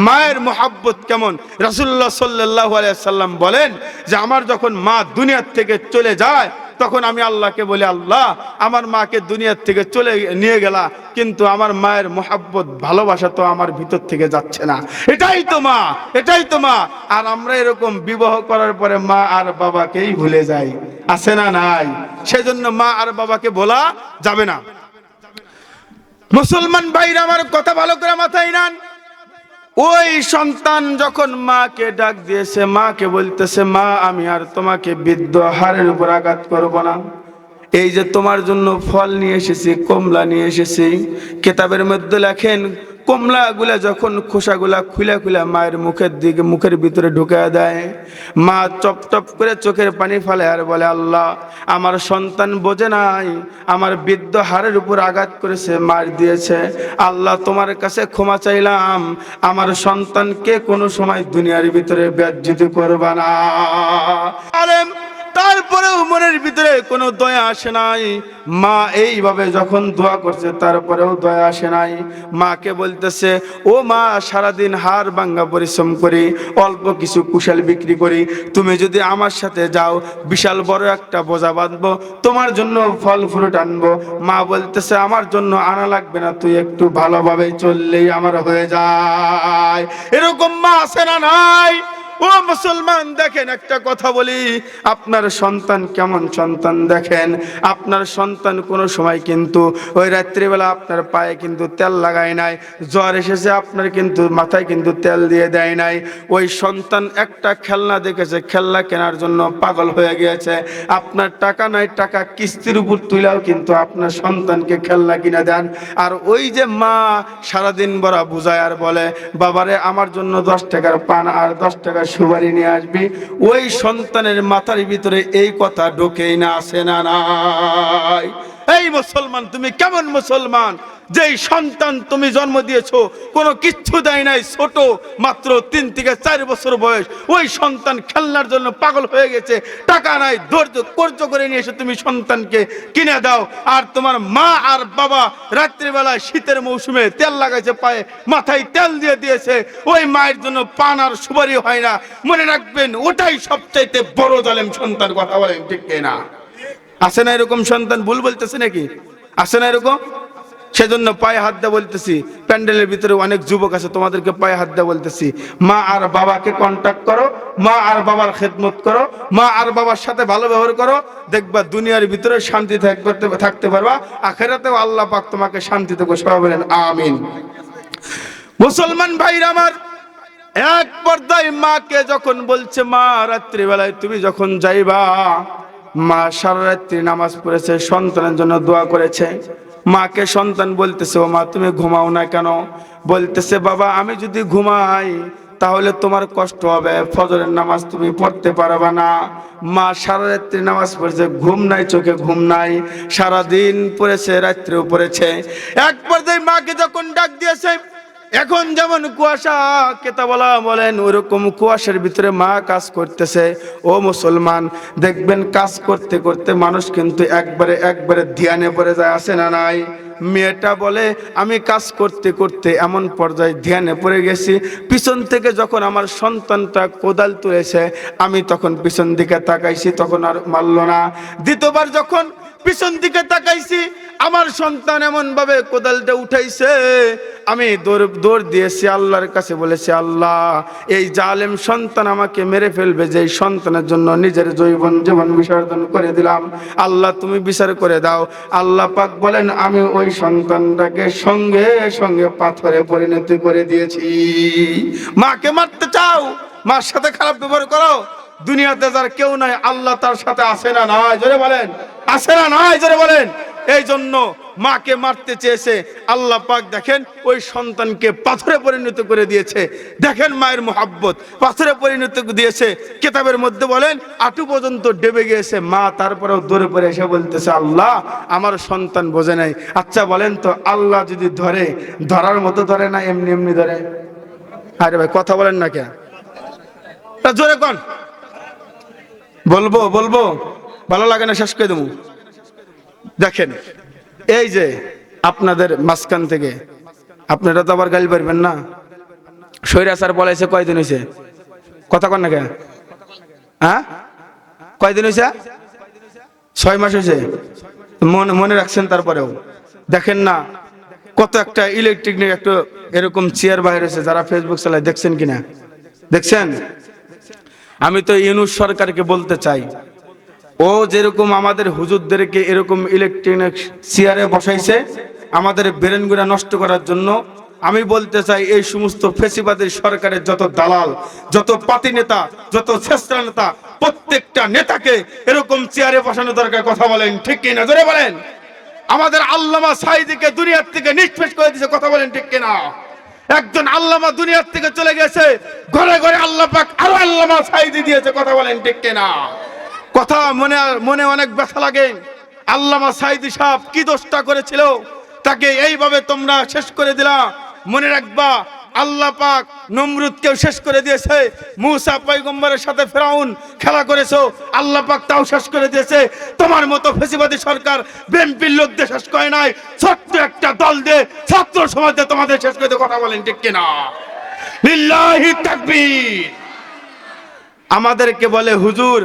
মায়ের মোহাব্বত কেমন। রাসূলুল্লাহ সাল্লাল্লাহু আলাইহি সাল্লাম বলেন যে আমার যখন মা দুনিয়ার থেকে চলে যায়, তখন আমি আল্লাহকে বলি, আল্লাহ আমার মাকে দুনিয়ার থেকে চলে নিয়ে গেলা, কিন্তু আমার মায়ের মোহাব্বত ভালোবাসা তো আমার ভিতর থেকে যাচ্ছে না। এটাই তো মা, এটাই তো মা। আর আমরা এরকম বিবাহ করার পরে মা আর বাবাকেই ভুলে যাই, আছে না নাই? সেজন্য মা আর বাবাকে বলা যাবে না। মুসলমান ভাইরা আমার কথা ভালো করে মাথায় নেন। ওই সন্তান যখন মাকে ডাক দিয়েছে, মাকে বলতেছে মা আমি আর তোমাকে বৃদ্ধ হাড়ের উপর আঘাত করব না, এই যে তোমার জন্য ফল নিয়ে এসেছি, কমলা নিয়ে এসেছি। কিতাবের মধ্যে লেখেন কমলা গুলা যখন খোসাগুলা খুলে খুলে মায়ের মুখের ভিতরে ঢুকে দেয়, মা চপ টপ করে চোখের পানি ফেলে আর বলে আল্লাহ আমার সন্তান বোঝে নাই, আমার বৃদ্ধ হাড়ের উপর আঘাত করেছে, মার দিয়েছে, আল্লাহ তোমার কাছে ক্ষমা চাইলাম, আমার সন্তানকে কোনো সময় দুনিয়ার ভিতরে বেজ্জিত করবা না। আলেম তারপরেও মনের ভিতরে কোনো দয়া আসে নাই। মা এইভাবে যখন দোয়া করছে তারপরেও দয়া আসে নাই। মাকে বলতেছে ও মা সারাদিন হাড় ভাঙ্গা পরিশ্রম করি, অল্প কিছু কুশাল বিক্রি করি, তুমি যদি আমার সাথে যাও বিশাল বড় একটা বোঝা বাঁধবো, তোমার জন্য ফল ফ্রুট আনবো। মা বলতেছে আমার জন্য আনা লাগবে না, তুই একটু ভালোভাবে চললেই আমার হয়ে যায়। এরকম মা আছে না নাই? ও মুসলমান দেখেন একটা কথা বলি, আপনার সন্তান কেমন সন্তান দেখেন। আপনার সন্তান কোনো সময় কিন্তু ওই রাত্রিবেলা আপনার পায়ে কিন্তু তেল লাগায় নাই, জ্বর এসেছে আপনার কিন্তু মাথায় কিন্তু তেল দিয়ে দেয় নাই। ওই সন্তান একটা খেলনা দেখেছে, খেলনা কেনার জন্য পাগল হয়ে গিয়েছে, আপনার টাকা নাই, টাকা কিস্তির উপর তুলেও কিন্তু আপনার সন্তানকে খেলনা কিনে দেন। আর ওই যে মা সারাদিন বড় বুঝায় আর বলে বাবারে আমার জন্য 10 টাকার পান আর 10 টাকার সুপারি নিয়ে আসবি, ওই সন্তানের মাথার ভিতরে এই কথা ঢোকেই না, আসে না নাই? এই মুসলমান তুমি কেমন মুসলমান, যেই সন্তান তুমি জন্ম দিয়েছো কোনো কিচ্ছু দেয় নাই, ছোট মাত্র 3 থেকে 4 বছর বয়স, ওই সন্তান খেলনার জন্য পাগল হয়ে গেছে, টাকা নাই, ধৈর্য করে নিয়ে এসে তুমি সন্তানকে কিনে দাও। আর তোমার মা আর বাবা রাত্রিবেলায় শীতের মৌসুমে তেল লাগাইছে, পায়ে মাথায় তেল দিয়ে দিয়েছে, ওই মায়ের জন্য পান আর সুপারি হয় না। মনে রাখবেন ওটাই সবচাইতে বড় জালেম সন্তান। কথা বলেন ঠিক কিনা? আসে না এরকম সন্তান? ভুল বলতেছে নাকি? আসে না এরকম? সেজন্য পায়ে হাত দিয়ে বলতেছি, প্যান্ডেলের ভিতরে অনেক যুবক আছে, তোমাদেরকে পায়ে হাত দিয়ে বলতেছি, মা আর বাবাকে কন্টাক্ট করো, মা আর বাবার খেদমত করো, মা আর বাবার সাথে ভালো ব্যবহার করো, দেখবা দুনিয়ার ভিতরে শান্তি থাকতে পারবা, আখিরাতেও আল্লাহ পাক তোমাকে শান্তিতে বসাবে। বলেন আমিন। মুসলমান ভাইরা আমার, এক পর্দায় মাকে যখন বলছে মা রাত্রিবেলায় তুমি যখন যাইবা, মা সারা রাত্রি নামাজ পড়েছে, সন্তানের জন্য দোয়া করেছে। মাকে সন্তান বলতেছে ও মা তুমি ঘুমাও না কেন? বলতেছে বাবা আমি যদি ঘুমাই তাহলে তোমার কষ্ট হবে, ফজরের নামাজ তুমি পড়তে পারবা না। মা সারা রাত্রি নামাজ পড়েছে, ঘুম নাই, চোখে ঘুম নাই, সারাদিন পড়েছে, রাত্রেও পড়েছে। এক পর্যায়ে মাকে যখন ডাক দিয়েছে, এখন যেমন কুয়াশা কেতাবলা বলেন ওরকম কুয়াশার ভিতরে মা কাজ করতেছে। ও মুসলমান দেখবেন কাজ করতে করতে মানুষ কিন্তু একবারে ধ্যানে পড়ে যায়, আসে না নাই? মেয়েটা বলে আমি কাজ করতে করতে এমন পর্যায়ে ধ্যানে পড়ে গেছি, পিছন থেকে যখন আমার সন্তানটা কোদাল তুলেছে আমি তখন পিছন দিকে তাকাইছি, তখন আর মারল না। দ্বিতীয়বার যখন পিছন দিকে তাকাইছি আমার সন্তান এমন ভাবে কোদালটা উঠাইছে, আমি দৌড় দিয়েছি আল্লাহর কাছে, বলেছি আল্লাহ এই জালেম সন্তান আমাকে মেরে ফেলবে, যে সন্তানের জন্য নিজের জীবন বিসর্জন করে দিলাম, আল্লাহ তুমি বিচার করে দাও। আল্লাহ পাক বলেন আমি ওই সন্তানটাকে সঙ্গে সঙ্গে পাথরে পরিণত করে দিয়েছি। মাকে মারতে চাও, মার সাথে খারাপ ব্যবহার করো, দুনিয়াতে যার কেউ নাই আল্লাহ তার সাথে আছে না নাই? জোরে বলেন আছে না নাই? জোরে বলেন। এই জন্য মাকে মারতে চেয়েছে, আল্লাহ পাক দেখেন ওই সন্তানকে পাথরে পরিণত করে দিয়েছে। দেখেন মায়ের মোহাব্বত পাথরে পরিণত দিয়েছে। কিতাবের মধ্যে বলেন আঁটু পর্যন্ত ডেবে গিয়েছে মা, তারপরেও দৌড়ে পড়ে এসে বলতেছে আল্লাহ আমার সন্তান বোঝে নাই। আচ্ছা বলেন তো আল্লাহ যদি ধরে, ধরার মতো ধরে না এমনি এমনি ধরে? আরে ভাই কথা বলেন না কে? জোরে কোন বলবো বলবো, ভালো লাগে না শেষ করে দেবো। দেখেন এই যে আপনাদের মাঝখান থেকে আপনারা তো আবার গালি পারবেন না, স্বৈরাচার বলাইছে কয়দিন হয়েছে? কথা কন না কে? হ্যাঁ কয়দিন হয়েছে? 6 মাস হয়েছে। মনে রাখছেন? তারপরেও দেখেন না কত একটা ইলেকট্রিক নিয়ে একটা এরকম চেয়ার বাইরে হয়েছে, যারা ফেসবুক চালায় দেখছেন কিনা? দেখছেন? আমি তো ইউনূস সরকারকে বলতে চাই, ও যেরকম আমাদের হুজুরদেরকে এরকম ইলেকট্রনিক চেয়ারে বসাইছে আমাদের ব্রেনগুলা নষ্ট করার জন্য, আমি বলতে চাই এই সমস্ত ফেসিবাদের সরকারের যত দালাল, যত পাতি নেতা, যত ছেঁচড়া নেতা, প্রত্যেকটা নেতাকে এরকম চেয়ারে বসানো দরকার। কথা বলেন ঠিক কিনা? জোরে বলেন। আমাদের আল্লামা সাঈদীকে দুনিয়ার থেকে নিষ্পেষ করে দিয়েছে। কথা বলেন ঠিক কিনা? একজন আল্লামা দুনিয়ার থেকে চলে গেছে, ঘরে ঘরে আল্লাহ পাক আরো আল্লামা সাঈদী দিয়েছে। কথা বলেন ঠিক কিনা? কথা মনে অনেক ব্যথা লাগে। আল্লামা সাঈদী সাহেব কি দোষটা করেছিল, তাকে এইভাবে তোমরা শেষ করে দিলা। মনে রাখবা আল্লাহ পাক নমরুদকেও শেষ করে দিয়েছে। মূসা পয়গম্বরের সাথে ফেরাউন খেলা করেছো, আল্লাহ পাক তাও শেষ করে দিয়েছে। তোমার মতো ফেসিবাদী সরকার বিএনপির লোক দিয়ে শেষ করে নাই, ছোট্ট একটা দল দিয়ে ছাত্র সমাজ দিয়ে তোমাদের শেষ করে দিয়ে। কথা বলেন ঠিক কিনা? লিল্লাহি তাকবীর। আমাদেরকে বলে হুজুর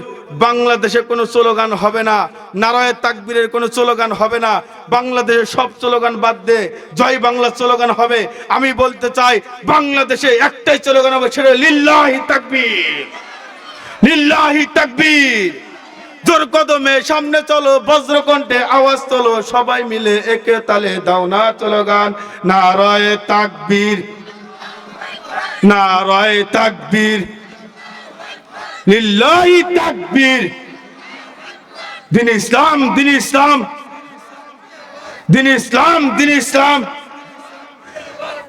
বাংলাদেশে কোনো স্লোগান হবে না, নারায়ে তাকবীরের কোনো স্লোগান হবে না, বাংলাদেশে সব স্লোগান বাদ দে জয় বাংলা স্লোগান হবে। আমি বলতে চাই বাংলাদেশে একটাই স্লোগান হবে, সেটা লিল্লাহি তাকবীর। লিল্লাহি তাকবীর। জোর কদমে সামনে চলো, বজ্রকণ্ঠে আওয়াজ তোলো, সবাই মিলে একে তালে দাও না স্লোগান, নারায়ে তাকবীর, নারায়ে তাকবীর, লিল্লাহি তাকবীর। দিন ইসলাম, দিন ইসলাম, দিন ইসলাম, দিন ইসলাম।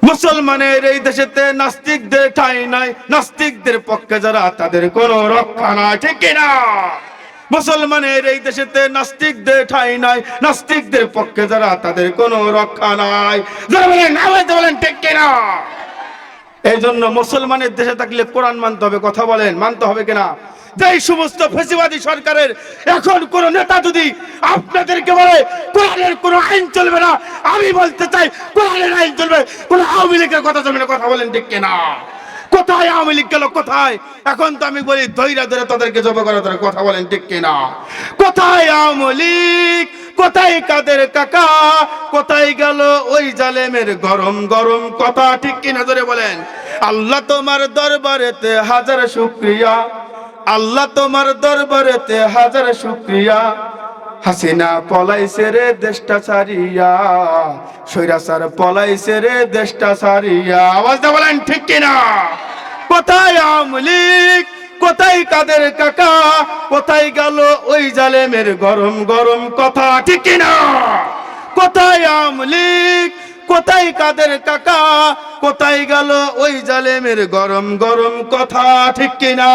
মুসলমানের এই দেশেতে নাস্তিকদের ঠাঁই নাই, নাস্তিকদের পক্ষে যারা তাদের কোনো রক্ষা নাই। ঠিক কিনা? মুসলমানের এই দেশেতে নাস্তিকদের ঠাঁই নাই, নাস্তিকদের পক্ষে যারা তাদের কোনো রক্ষা নাই। যারা বলেন বলেন ঠিক কিনা? এই জন্য মুসলমানের দেশে থাকলে কোরআন মানতে হবে। কথা বলেন মানতে হবে কিনা? যে সমস্ত ফেসিবাদী সরকারের এখন কোন নেতা যদি আপনাদেরকে বলে কোরআনের কোন আইন চলবে না, আমি বলতে চাই কোরআনের আইন চলবে, কোন আওয়ামী লীগের কথা চলবে না। কথা বলেন ঠিক কিনা? কোথায় আওয়ামী লীগ গেল? কোথায়? এখন তো আমি বলি ধৈর্য ধরে তাদেরকে জব করা দরকার। কথা বলেন ঠিক কিনা? কোথায় আওয়ামী লীগ? কোথায় কাদের কাকা? কোথায় গেল ওই জালেমের গরম গরম কথা? ঠিক কিনা ধরে বলেন। আল্লাহ তোমার দরবারেতে হাজার শুকরিয়া, আল্লাহ তোমার দরবারেতে হাজার শুকরিয়া, হাসিনা পলাইছে রে দেশটা ছাড়িয়া, স্বৈরাচার পলাইছে রে দেশটা ছাড়িয়া। আওয়াজ দিয়ে বলেন ঠিক কিনা? কোথায় আওয়ামী লীগ? কোথায় কাদের কাকা? কোথায় গেল ওই জালেমের গরম গরম কথা? ঠিক কিনা? কোথায় আওয়ামী লীগ? কোথায় কাদের কাকা? কোথায় গেল ওই জালেমের গরম গরম কথা? ঠিক কিনা?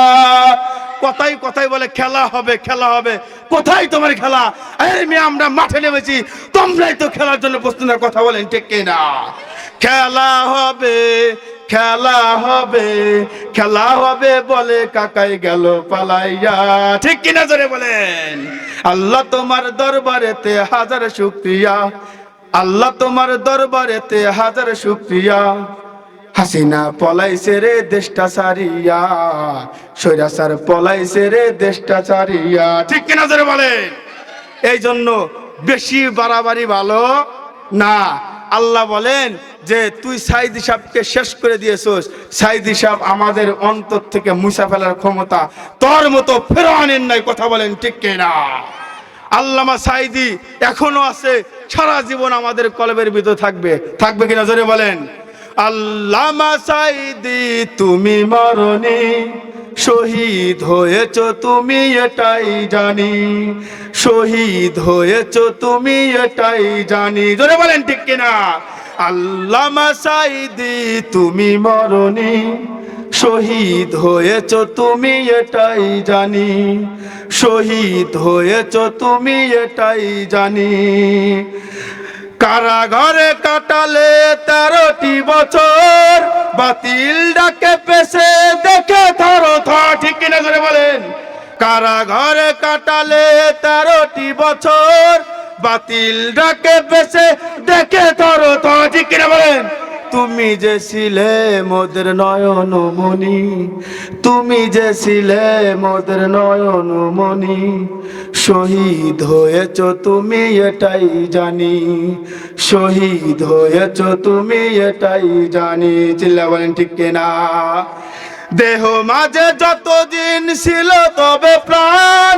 কথাই কথাই বলে খেলা হবে, খেলা হবে। কোথায় তোমার খেলা? এই মেয়ে আমরা মাঠে নেমেছি, তোমরাই তো খেলার জন্য প্রস্তুত না। কথা বলেন ঠিক কিনা? খেলা হবে, খেলা হবে, খেলা হবে বলে কাকাই গেল পালাইয়া। ঠিক কিনা জোরে বলেন। আল্লাহ তোমার দরবারেতে হাজার শুকরিয়া, আল্লাহ তোমার দরবারেতে হাজার শুকরিয়া, হাসিনা পলাইছে রে দেশটা ছাড়িয়া, স্বৈরাচার পলাইছে রে দেশটা ছাড়িয়া। ঠিক কিনা জোরে বলেন। এই জন্য বেশি বাড়াবাড়ি ভালো না। আল্লাহ বলেন যে তুই সাঈদী সাহেবকে শেষ করে দিয়েছিস, সাঈদী সাহেব আমাদের অন্তর থেকে মুছে ফেলার ক্ষমতা তোর মতো ফেরাউনের নাই। কথা বলেন ঠিক কিনা? আল্লামা সাঈদী এখনো আছে, সারা জীবন আমাদের কলবের ভিতর থাকবে। থাকবে কিনা জোরে বলেন। আল্লামা সাঈদী তুমি মরনি, শহীদ হয়েছ তুমি এটাই জানি, শহীদ হয়েছ তুমি এটাই জানি। জোরে বলেন ঠিক কিনা? আল্লামা সাঈদী তুমি মরনি, শহীদ হয়েছ তুমি এটাই জানি, শহীদ হয়েছ তুমি এটাই জানি। কারাগারে কাটালে 13টি বছর, বাতিল ডাকে পেছে দেখে ধরো থর। ঠিক কিনা করে বলেন? কারাগারে কাটালে 13টি বছর, বাতিল ডাকে পেছে দেখে ধরো থর। ঠিক কিনা বলেন? তুমি যে ছিলে মোদের নয়নমণি, তুমি যে ছিলে মোদের নয়নমণি, শহীদ হয়েছ তুমি এটাই জানি, শহীদ হয়েছ তুমি এটাই জানি। চিল্লা বলেন ঠিক কিনা? দেহ মাঝে যতদিন ছিল তবে প্রাণ,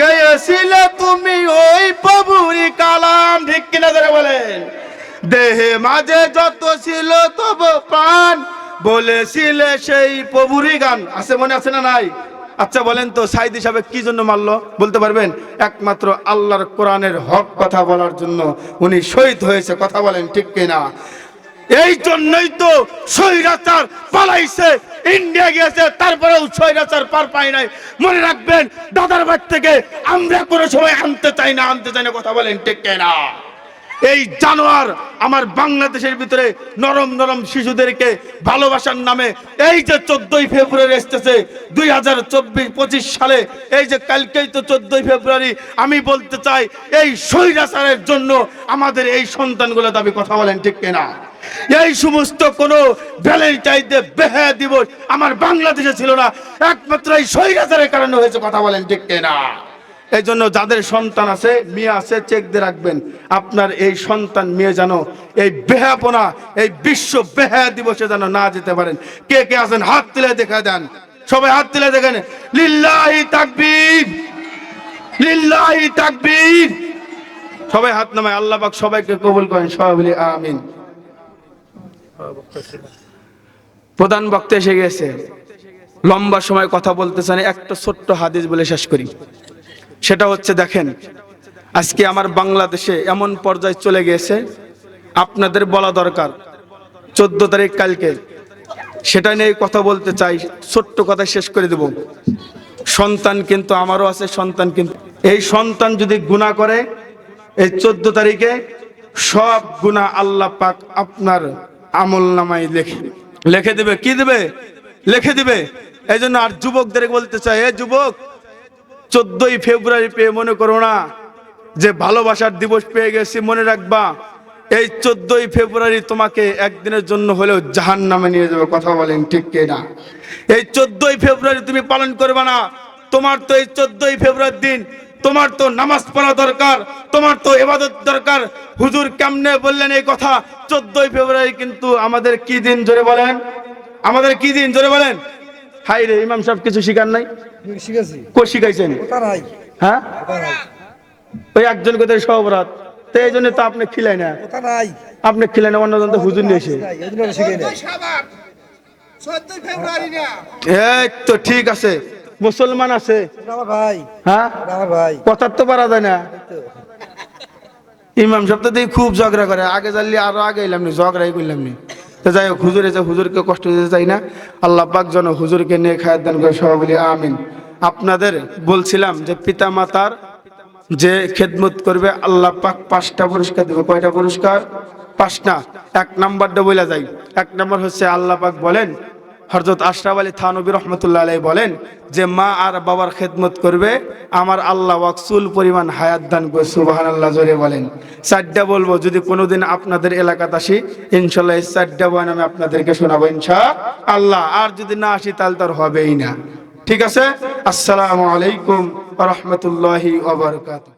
গেয়েছিলে তুমি ওই প্রভুরই কালাম। ঠিক কিনা ধরে বলেন? দেহে মাঝে যত ছিল তব প্রাণ, বলেছিলে সেই প্রভুরই গান। আছে, মনে আছে না নাই? আচ্ছা বলেন তো সাঈদী সাহেব কি জন্য মারলো বলতে পারবেন? একমাত্র আল্লাহর কোরআনের হক কথা বলার জন্য উনি শহীদ হয়েছে। কথা বলেন ঠিক কিনা? এই জন্যই তো স্বৈরাচার পালাইছে, ইন্ডিয়া গিয়েছে, তারপরেও স্বৈরাচার পার পায় নাই। মনে রাখবেন, দাদার বাড়ি থেকে আমরা কোনো সময় আনতে চাই না, আনতে চাই না। কথা বলেন ঠিক কিনা? এই জানোয়ার আমার বাংলাদেশের ভিতরে নরম নরম শিশুদেরকে ভালোবাসার নামে এই যে 14ই ফেব্রুয়ারি আসতেছে 2024-25 সালে, এই যে কালকেই তো 14ই ফেব্রুয়ারি, আমি বলতে চাই এই স্বৈরাচারের জন্য আমাদের এই সন্তানগুলো দাবি। কথা বলেন ঠিক কিনা? এই সমস্ত কোন ভ্যালেন্টাইন ডে, বেহায়া দিবস আমার বাংলাদেশে ছিল না, একমাত্র এই স্বৈরাচারের কারণে হয়েছে। কথা বলেন ঠিক কিনা? এই জন্য যাদের সন্তান আছে, মেয়ে আছে, চেক দিয়ে রাখবেন আপনার এই সন্তান মেয়ে যেন এই বেহাপনা, এই বিশ্ব বেহায়া দিবসে যেন না যেতে পারেন। কে কে আছেন হাত তুলে দেখা দেন, সবাই হাত তুলে দেখেন। লিল্লাহি তাকবীর, লিল্লাহি তাকবীর। সবাই হাত নামায়। আল্লাহ পাক সবাইকে কবুল করেন। সবাই বলি আমিন। প্রধান বক্তা এসে গেছে, লম্বা সময় কথা বলতে চান, একটা ছোট্ট হাদিস বলে শেষ করি। সেটা হচ্ছে, দেখেন আজকে আমার বাংলাদেশে এমন পর্যায়ে চলে গেছে, আপনাদের বলা দরকার। 14 তারিখ কালকে, সেটা নিয়ে কথা বলতে চাই, ছোট্ট কথা শেষ করে দেব। সন্তান কিন্তু আমারও আছে, সন্তান কিন্তু, এই সন্তান যদি গুনাহ করে এই 14 তারিখে সব গুনাহ আল্লাহ পাক আপনার আমল নামায় লিখে দেবে। কি দেবে? লিখে দিবে। এই জন্য আর যুবকদের বলতে চাই, এ যুবক, 14ই ফেব্রুয়ারি পেয়ে মনে করো না যে ভালোবাসার দিবস পেয়ে গেছি। মনে রাখবা, এই 14ই ফেব্রুয়ারি তোমাকে একদিনের জন্য হলেও জাহান্নামে নিয়ে যাবে। কথা বলেন ঠিক কিনা? এই 14ই ফেব্রুয়ারি তুমি পালন করবে না, তোমার তো এই 14ই ফেব্রুয়ারির দিন তোমার তো নামাজ পড়া দরকার, তোমার তো ইবাদত দরকার। হুজুর কেমনে বললেন এই কথা? 14ই ফেব্রুয়ারি কিন্তু আমাদের কি দিন জোরে বলেন? আমাদের কি দিন জোরে বলেন? হাই রে, ইমাম সাহেব কিছু শিখার নাই? শিখেছি। কো শিখাইছেন? হ্যাঁ, ওই একজন কোথায় সবরাত, তো এই জন্য তো আপনি খিলাই না, আপনি খিলাই না, অন্যজন তো হুজুর নিয়ে এসে। এই তো ঠিক আছে, মুসলমান আছে, হ্যাঁ কথা তো পারা যায় না। ইমাম সাহেব তো দেখি খুব ঝগড়া করে, আগে জানলে আরো আগে এলাম নি, ঝগড়াই করলাম নি। তো যাই হোক, হুজুর এসে হুজুরকে কষ্ট দিতে চাই না। আল্লাহ পাক যেন হুজুরকে নিয়ে খায়াত দান করে। সবাই বলি আমিন। আপনাদের বলছিলাম যে পিতা মাতার যে খেদমত করবে আল্লাহ পাক 5টা পুরস্কার দেবে। কয়টা পুরস্কার? 5টা। 1 নাম্বারটা বলে যাই। 1 নাম্বার হচ্ছে আল্লাহ পাক বলেন, হযরত আশরাফ আলী থানভী রহমতুল্লাহ আলাইহি বলেন যে মা আর বাবার খেদমত করবে, আমার আল্লাহ ওয়াকসুল পরিমাণ হায়াত দান করে। সুবহানাল্লাহ জোরে বলেন। 4টা বলবো, যদি কোনোদিন আপনাদের এলাকাতে আসি ইনশাআল্লাহ এই 4টা বয়ান আমি আপনাদেরকে শোনাবো ইনশাআল্লাহ। আর যদি না আসি তাহলে তো আর হবেই না। ঠিক আছে? আসসালামু আলাইকুম ওয়া রাহমাতুল্লাহি ওয়া বারাকাতুহু।